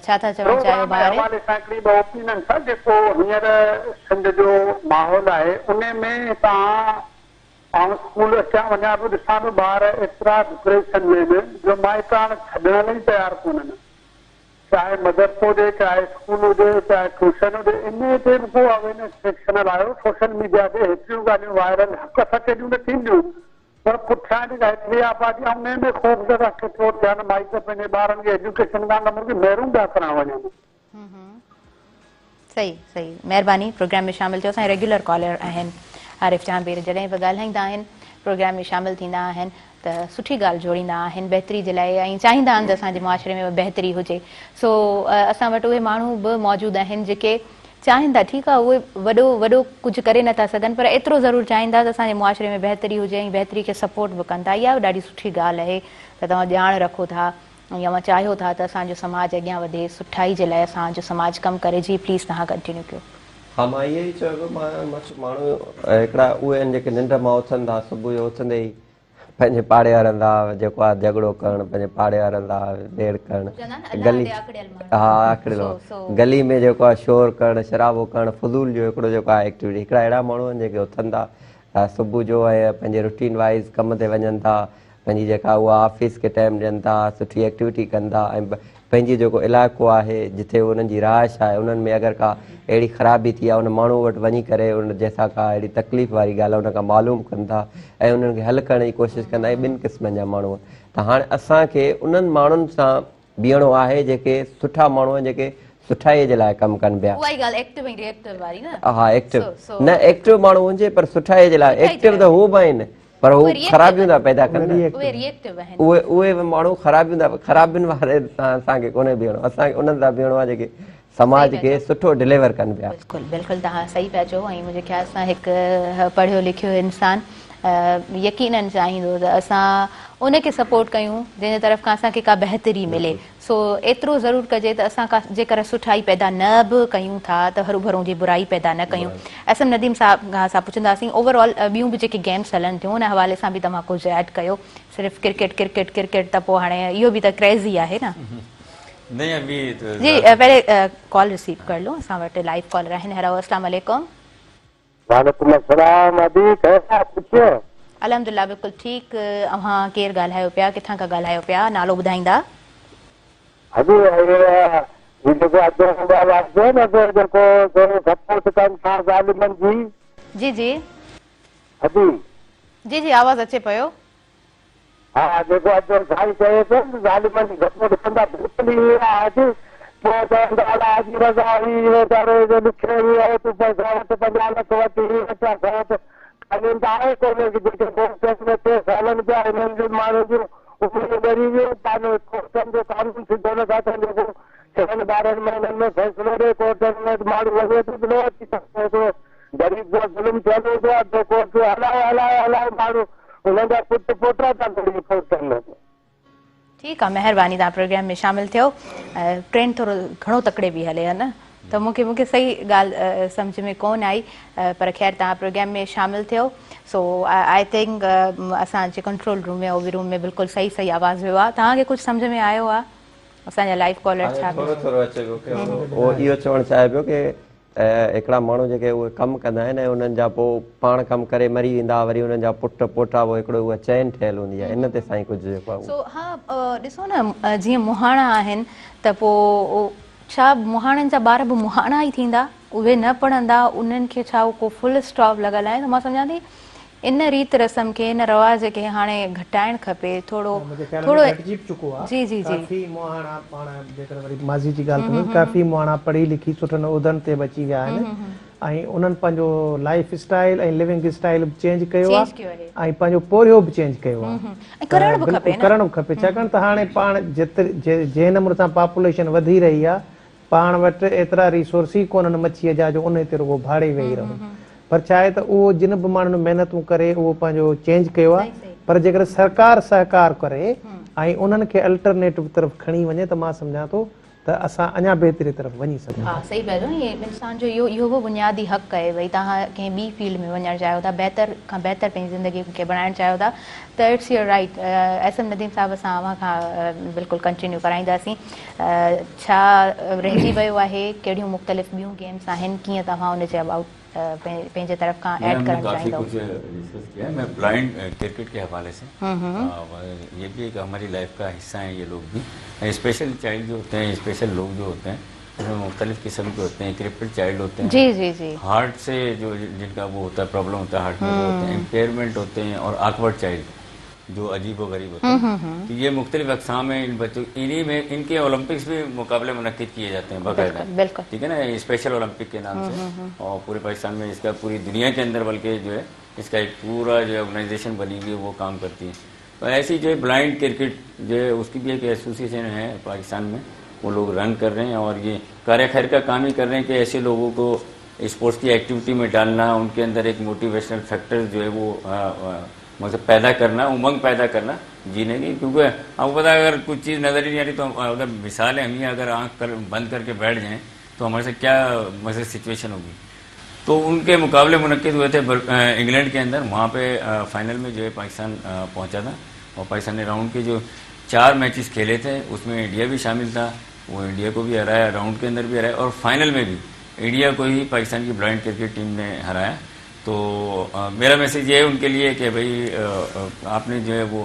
छा था चवणु चाहियो भाउ आरिफ? हवाले सां हिकिड़ी ॿ ओपिनियन था जेको हींअर सिंध जो माहौल आहे उन में तव्हां स्कूल अचां वञा बि ॾिसां थो ॿार एतिरा डिप्रेशन में आहिनि जो माइट छॾण लाइ तयारु कोन्हनि, चाहे मदरसो हुजे, चाहे स्कूल हुजे, चाहे ट्यूशन हुजे। इन ते बि को अवेयरनेस सेक्शन आयो सोशल मीडिया ते, हेतिरियूं ॻाल्हियूं वायरल हक़ सचूं न थींदियूं, पर पुठियां जी हेतिरी आबादी ऐं उन में ख़ौफ़ ज़रा केतिरो थियनि माइट पंहिंजे ॿारनि खे एजुकेशन खां नंबर महरूम था करणु वञनि। सही सही, महिरबानी। प्रोग्राम में शामिल थियो। असांजा रेगुलर कॉलर आहिनि आरिफ जान बेर, जॾहिं बि ॻाल्हाईंदा आहिनि प्रोग्राम में शामिल थींदा आहिनि त सुठी ॻाल्हि जोड़ींदा आहिनि बहितरी जे लाइ ऐं चाहींदा आहिनि त असांजे मुआशिरे में बहितरी हुजे। सो असां वटि उहे माण्हू बि मौजूदु आहिनि जेके चाहिनि था, ठीकु आहे उहे वॾो कुझु करे नथा सघनि, पर एतिरो ज़रूरु चाहींदा त असांजे मुआशिरे में बहितरी हुजे ऐं बहितरी खे सपोर्ट बि कनि था। इहा बि ॾाढी सुठी ॻाल्हि आहे त तव्हां ॼाण रखो था ऐं तव्हां चाहियो था त असांजो समाज अॻियां वधे, सुठाई जे लाइ असांजो समाज कमु करे। जी प्लीज़ तव्हां कंटिन्यू कयो। हा, मां इहो ई चयो माण्हू हिकिड़ा उहे आहिनि जेके निंड मां उथनि था, सुबुह जो उथंदे ई पंहिंजे पाड़े वारनि सां जेको आहे झगड़ो करणु, पंहिंजे पाड़े वारनि सां बेड़ करणु, गली में जेको आहे शोर करणु, शराबो करणु, फज़ूल जो हिकिड़ो जेको आहे एक्टिविटी। हिकिड़ा अहिड़ा माण्हू आहिनि जेके उथनि था सुबुह जो ऐं पंहिंजे रूटीन वाइज़ कम ते वञनि था, पंहिंजी जेका उहा ऑफिस खे टाइम ॾियनि था, सुठी एक्टिविटी कनि था ऐं पंहिंजी जेको इलाइक़ो आहे जिथे उन्हनि जी रहाइश आहे उन्हनि में अगरि का अहिड़ी ख़राबी थी आहे उन माण्हू वटि वञी करे उन जंहिंसां का अहिड़ी तकलीफ़ वारी ॻाल्हि आहे उन खां मालूम कनि था ऐं उन्हनि खे हल करण जी कोशिशि कंदा आहिनि। ॿिनि क़िस्मनि जा माण्हू त हाणे असांखे उन्हनि माण्हुनि सां बीहणो आहे जेके सुठा माण्हू आहिनि, जेके सुठाईअ जे लाइ कमु कनि पिया। हा, एक्टिव न एक्टिव माण्हू हुजे पर सुठाईअ जे लाइ एक्टिव त हू बि आहिनि पर हू ख़राबियूं था पैदा कनि। उहे बि माण्हू ख़राबियुनि वारे असांखे कोन्हे बीहणो, असांखे उन्हनि सां बीहणो आहे जेके समाज खे सुठो डिलीवर कनि पिया। बिल्कुलु बिल्कुलु, तव्हां सही पिया चओ ऐं मुंहिंजे ख़्याल सां हिकु पढ़ियो लिखियो इंसानु यकीननि चाहींदो त असां उनखे सपोर्ट कयूं जंहिंजे तरफ़ खां असांखे का बहितरी मिले। सो एतिरो ज़रूरु कजे त असां का जेकर सुठाई पैदा न बि कयूं था त हरू भरू जी बुराई पैदा न कयूं। असम नदीम साहब खां असां पुछंदासीं ओवरऑल ॿियूं बि जेके गेम्स हलनि थियूं उन हवाले सां बि तव्हां कुझु ऐड कयो। सिर्फ़ु क्रिकेट त पोइ हाणे इहो बि त क्रेज़ी आहे न। नहीं अभी तो जी पहले कॉल रिसीव कर लो, असां वटि लाइव कॉलर आहिनि। हेलो अस्सलाम वालेकुम। वालेकुम अस्सलाम। अभी कैसा कुछ अल्हम्दुलिल्लाह बिल्कुलु ठीकु। अव्हां केरु ॻाल्हायो पिया, किथां खां ॻाल्हायो पिया, नालो ॿुधाईंदा? अभी ये जेको आवाज़ है ना जो सपोर्ट कनि था ज़ालिमनि जी। जी जी अभी जी जी आवाज़ अचे पियो। हाँ, जेको अॼु साईं चए पियो न ज़ालिमनि जी घटि ॾिसंदा बिल्कुलु ई आहे। पोइ चवंदा हाजी रज़ा ही वीचारो जो लिखे आहे तूं पैसा वटि 50 लख वटि ही वटि कानून त आहे कोन्हे की जेके में 3 सालनि पिया हिननि जे माण्हुनि जूं उन डरी वियो पानो कोर्टन जो कानून सिधो न था जेको 6 12 महीननि में फैसलो ॾे कोर्टन में माण्हू वञे थो न अची सघे थो ग़रीब जो ज़ुल्म थियणो थो त कोर्ट हलाए माण्हू उन्हनि जा पुट पोटा था खणी कोर्टन में। ठीकु आहे, महिरबानी तव्हां प्रोग्राम में शामिल थियो। ट्रेंड थोरो घणो तकिड़े बि हले न, त मूंखे सही ॻाल्हि सम्झ में कोन आई, पर ख़ैर तव्हां प्रोग्राम में शामिल थियो। सो आई थिंक असां कंट्रोल रूम में ओवी रूम में बिल्कुलु सही आवाज़ वियो आहे। तव्हांखे कुझु सम्झ में आयो आहे? असांजा लाइव कॉलर छा थोरो अचे पियो उहो इहो चवणु चाहे पियो की हिकिड़ा माण्हू जेके उहे कमु कंदा आहिनि ऐं उन्हनि जा पोइ पाण कमु करे मरी वेंदा, वरी उन्हनि जा पुट पोटा उहो हिकिड़ो उहा चैन ठहियलु हूंदी आहे, इन ते साईं कुझु जेको आहे। सो हा, ॾिसो न, जीअं मुहाणा आहिनि त पोइ छा मुहाणनि जा ॿार बि मुहाणा ई थींदा? उहे न पढ़ंदा, उन्हनि खे छा को फुल स्टॉप लॻल आहे? त मां सम्झां थी इन रीत रस्म खे, इन रवाज खे हाणे घटाइणु खपे थोरो जी जी जी। काफ़ी मुहाणा पाण जेकर वरी माज़ी जी ॻाल्हि कंदुसि, काफ़ी मुहाणा पढ़ी लिखी सुठनि उहिदनि ते अची विया आहिनि ऐं उन्हनि पंहिंजो लाइफ स्टाइल ऐं लिविंग स्टाइल बि चेंज कयो आहे ऐं पंहिंजो पोरियो बि चेंज कयो आहे। करणु बि खपे, छाकाणि त हाणे पाण जंहिं नमूने सां पॉपुलेशन वधी रही आहे, पाण वटि एतिरा रिसोर्स ई कोन्हनि मच्छीअ जा जो उन ते रुगो भाड़े वेही रहूं। पर छा आहे त उहो जिन बि माण्हुनि महिनतूं करे उहो पंहिंजो चेंज कयो आहे, पर जेकर सरकार सहकार करे ऐं उन्हनि खे अल्टरनेटिव तरफ़ खणी वञे त मां सम्झां थो त असां अञा बहितरी तरफ़ वञी सघूं। हा, सही पियो। इंसान जो इहो बि बुनियादी हक़ आहे, भई तव्हां कंहिं ॿी फील्ड में वञणु चाहियो था, बहितर खां बहितर पंहिंजी ज़िंदगी खे बणाइणु चाहियो था, त it's your right. S M Nadeem साहिब असां अव्हां खां बिल्कुलु कंटिन्यू कराईंदासीं। छा रहिजी वियो आहे, कहिड़ियूं मुख़्तलिफ़ ॿियूं गेम्स आहिनि, कीअं तव्हां उनजे अबाउट पंहिंजे तरफ़ खां ऐड करणु चाहींदो? कुछ डिस्कस किया मैं ब्लाइंड क्रिकेट के हवाले से, ये भी एक हमारी लाइफ का हिस्सा है। ये लोग भी स्पेशल चाइल्ड जो होते हैं, स्पेशल लोग जो होते हैं, इसमें मुख्तलिफ किस्म के होते हैं। क्रिकेट चाइल्ड होते हैं जी जी जी, हार्ट से जो जिनका वो होता है, प्रॉब्लम होता है हार्ट में, वो होते हैं इम्पेयरमेंट होते हैं, और ऑकवर्ड चाइल्ड जो अजीब व गरीब होते हैं। तो ये मुख्तलिफ अक़साम है इन बच्चों, इन्हीं में इनके ओलंपिक्स भी मुकाबले मुनक्किद किए जाते हैं बाकायदा, ठीक है ना, स्पेशल ओलंपिक के नाम से। और पूरे पाकिस्तान में इसका, पूरी दुनिया के अंदर बल्कि जो है इसका एक पूरा जो ऑर्गेनाइजेशन बनी हुई है वो काम करती है। तो ऐसी जो है ब्लाइंड क्रिकेट जो है उसकी भी एक एसोसिएशन है पाकिस्तान में, वो लोग रन कर रहे हैं और ये कार्य खैर का काम ही कर रहे हैं कि ऐसे लोगों को स्पोर्ट्स की एक्टिविटी में डालना, उनके अंदर एक मोटिवेशनल फैक्टर जो है वो मतलब पैदा करना, उमंग पैदा करना जीने की। क्योंकि आपको पता है अगर कुछ चीज़ नज़र ही नहीं आ रही तो अगर मिसाल है, हम ही अगर आँख बंद करके बैठ जाएँ तो हमारे से क्या मतलब सिचुएशन होगी। तो उनके मुकाबले मुनक्किद हुए थे इंग्लैंड के अंदर, वहाँ पे फाइनल में जो है पाकिस्तान पहुँचा था और पाकिस्तान ने राउंड के जो 4 मैचेस खेले थे उसमें इंडिया भी शामिल था, वो इंडिया को भी हराया, राउंड के अंदर भी हराया और फाइनल में भी इंडिया को ही पाकिस्तान की ब्लाइंड क्रिकेट टीम ने हराया। तो मेरा मैसेज ये है उनके लिए कि भाई आपने जो है वो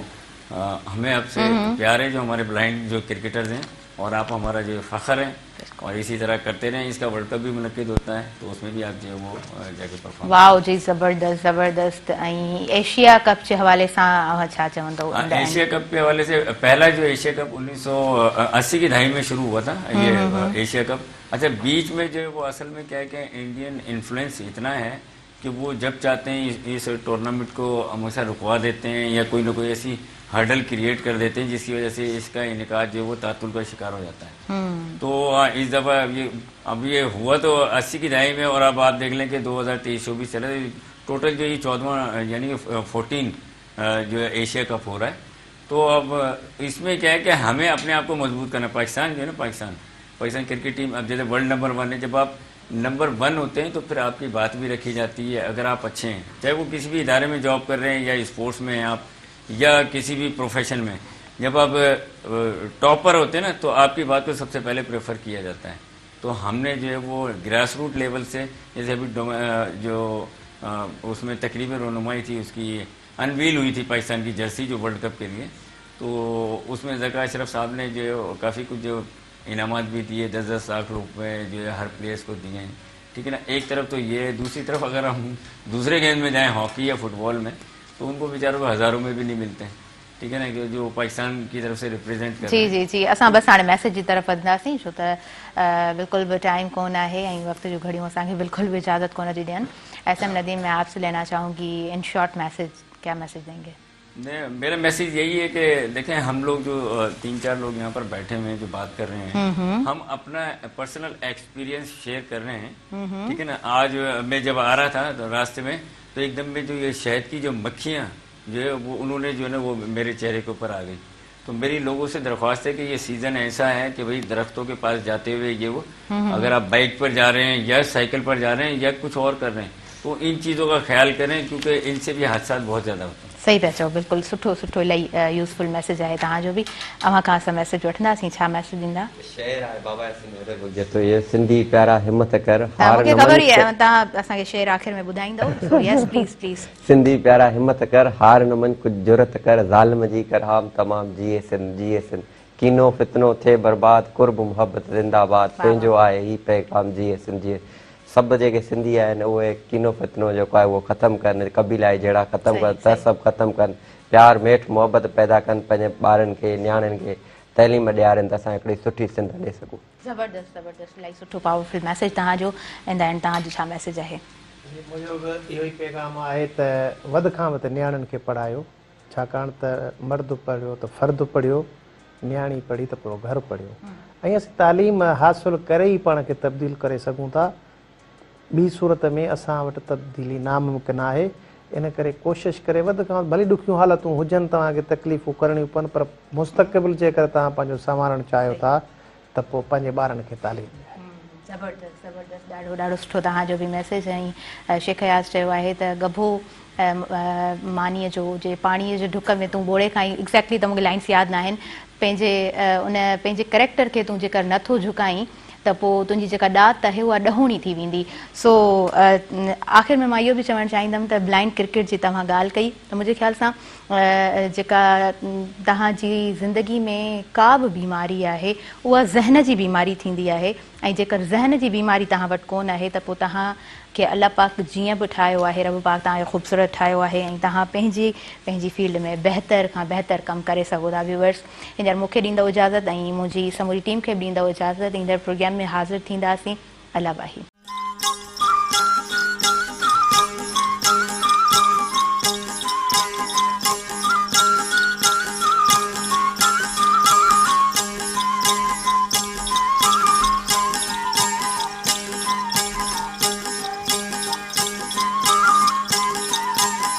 हमें आपसे प्यार है जो हमारे ब्लाइंड जो क्रिकेटर्स हैं, और आप हमारा जो फ़ख्र है, और इसी तरह करते रहें। इसका वर्ल्ड कप भी मुनक्किद होता है तो उसमें भी आप जो है वो जाके परफॉर्म। वाओ जी, ज़बरदस्त ज़बरदस्त। एशिया कप के हवाले से छा चवंदो? एशिया कप के हवाले से पहला जो एशिया कप 1980 की दहाई में शुरू हुआ था ये एशिया कप। अच्छा, बीच में जो है वो असल में क्या है कि इंडियन इन्फ्लुएंस इतना है कि वो जब चाहते हैं इस टूर्नामेंट को हमेशा रुकवा देते हैं या कोई ना कोई ऐसी हर्डल क्रिएट कर देते हैं जिसकी वजह से इसका इनकाद जो है वो तातुल का शिकार हो जाता है। तो इस दफ़ा अब ये हुआ तो 80 की दहाई में, और अब आप देख लें कि 2023-24 चले, टोटल जो ये 14वां यानी कि 14 जो है एशिया कप हो रहा है। तो अब इसमें क्या है कि हमें अपने आप को मजबूत करना। पाकिस्तान जो है ना, पाकिस्तान क्रिकेट टीम अब जैसे वर्ल्ड नंबर 1 है, जब आप नंबर 1 होते हैं तो फिर आपकी बात भी रखी जाती है। अगर आप अच्छे हैं, चाहे वो किसी भी इदारे में जॉब कर रहे हैं या स्पोर्ट्स में हैं आप, या किसी भी प्रोफेशन में, जब आप टॉपर होते हैं ना तो आपकी बात को सबसे पहले प्रेफर किया जाता है। तो हमने जो है वो ग्रास रूट लेवल से, जैसे अभी जो उसमें तकरीबन रोनुमाई थी, उसकी अनवील हुई थी पाकिस्तान की जर्सी जो वर्ल्ड कप के लिए, तो उसमें ज़का अशरफ साहब ने जो काफ़ी कुछ जो इनामात भी दिए, 10-10 लाख रुपए जो है हर प्लेयर्स को दिए हैं, ठीक है ना। एक तरफ तो ये, दूसरी तरफ अगर हम दूसरे गेम में जाएँ, हॉकी या फुटबॉल में, तो उनको बेचारों को हज़ारों में भी नहीं मिलते हैं, ठीक है ना, कि जो पाकिस्तान की तरफ से रिप्रेजेंट कर जी जी जी। असां बस हाणे मैसेज की तरफ वधंदासीं, छो त बिल्कुल भी टाइम कौन है, वक्त जो घड़ियों असांखे बिल्कुल भी इजाज़त कौन थी ॾियनि। एस एम नदीम, मैं आपसे लेना चाहूँगी इन शॉर्ट मैसेज, क्या मैसेज देंगे? मेरा मैसेज यही है कि देखें, हम लोग जो 3-4 लोग यहाँ पर बैठे हुए हैं जो बात कर रहे हैं, हम अपना पर्सनल एक्सपीरियंस शेयर कर रहे हैं, ठीक है ना। आज मैं जब आ रहा था तो रास्ते में तो एकदम में जो ये शहद की जो मक्खियाँ जो है वो उन्होंने जो है ना वो मेरे चेहरे के ऊपर आ गई। तो मेरी लोगों से दरख्वास्त है कि ये सीज़न ऐसा है कि भाई दरख्तों के पास जाते हुए ये वो, अगर आप बाइक पर जा रहे हैं या साइकिल पर जा रहे हैं या कुछ और कर रहे हैं तो इन चीज़ों का ख्याल करें, क्योंकि इनसे भी हादसा बहुत ज़्यादा होते हैं। सही पिया चओ, बिल्कुलु सुठो सुठो इलाही यूज़फुल मैसेज आहे तव्हांजो बि। अव्हां खां असां मैसेज वठंदासीं, छा मैसेज ॾींदा? शेर आहे बाबा जेतो ये सिंधी प्यारा हिम्मत कर हार मूंखे न ख़बर ई मञ। आहे, तव्हां असांखे शेर आख़िर में ॿुधाईंदव। So yes please please. Sindhi प्यारा हिम्मत कर हार न मञ, कुछ जुरत कर ज़ालिम जी कर हाम तमाम जिए सिंध जिए सिंध, कीनो फितनो थे बर्बाद कुर्ब मोहब्बत ज़िंदाबाद, पंहिंजो आहे ही पैगाम जिए सिंध जिए। सभु जेके सिंधी आहिनि उहे कीनो फितनो जेको आहे उहो ख़तमु कनि, कबीला जहिड़ा ख़तमु कनि, तहसब ख़तमु कनि, प्यार मेठ मोहबत पैदा कनि, पंहिंजे ॿारनि खे न्याणियुनि खे तइलीम ॾियारनि त असां हिकिड़ी सुठी सिंध ॾेई सघूं। ज़बरदस्त ज़बरदस्त, इलाही सुठो पावरफुल मैसेज तव्हांजो। एंड देन तव्हांजो छा मैसेज आहे? मुंहिंजो बि इहो ई पैगाम आहे त वधि खां वधि न्याणियुनि खे पढ़ायो, छाकाणि त मर्द पढ़ियो त फ़र्दु पढ़ियो, न्याणी पढ़ी त पूरो घरु पढ़ियो। ऐं असीं तालीम हासिलु करे ई पाण खे तब्दील करे सघूं था, ॿी सूरत में असां वटि तब्दीली नामुमकिन आहे। इन करे कोशिशि करे वधि खां वधि भली ॾुखियूं हालतूं हुजनि, तव्हांखे तकलीफ़ूं करणियूं पवनि, पर मुस्तक़बिल जेकर तव्हां पंहिंजो संवारणु चाहियो था त पोइ पंहिंजे ॿारनि खे तालीम ॾियो। ज़बरदस्त ज़बरदस्त, ॾाढो ॾाढो सुठो तव्हांजो बि मैसेज। ऐं शेख याज़ चयो आहे त गभो मानीअ जो जे पाणीअ जे ढुक में तूं ॿोड़े खां एक्ज़ैक्टली त मूंखे लाइन्स यादि न आहिनि, पंहिंजे करेक्टर खे तूं जेकर नथो झुकाईं त पोइ तुंहिंजी जेका ॾात आहे उहा ॾहूणी थी वेंदी। सो आख़िर में मां इहो बि चवणु चाहींदमि त ब्लाइंड क्रिकेट जी तव्हां ॻाल्हि कई त मुंहिंजे ख़्याल सां जेका तव्हांजी ज़िंदगी में का बि बीमारी आहे उहा ज़हन जी बीमारी थींदी आहे, ऐं जेकर ज़हन जी बीमारी तव्हां वटि कोन आहे त पोइ तव्हांखे अल्लाह पाक जीअं बि ठाहियो आहे, रब पाक तव्हांखे ख़ूबसूरत ठाहियो आहे ऐं तव्हां पंहिंजी फील्ड में बहितर खां बहितर कमु करे सघो था। व्यूअर्स, हींअर मूंखे ॾींदव इजाज़त ऐं मुंहिंजी समूरी टीम खे बि ॾींदव इजाज़त। ईंदड़ प्रोग्राम में हाज़िर थींदासीं। अल्लाह बाही।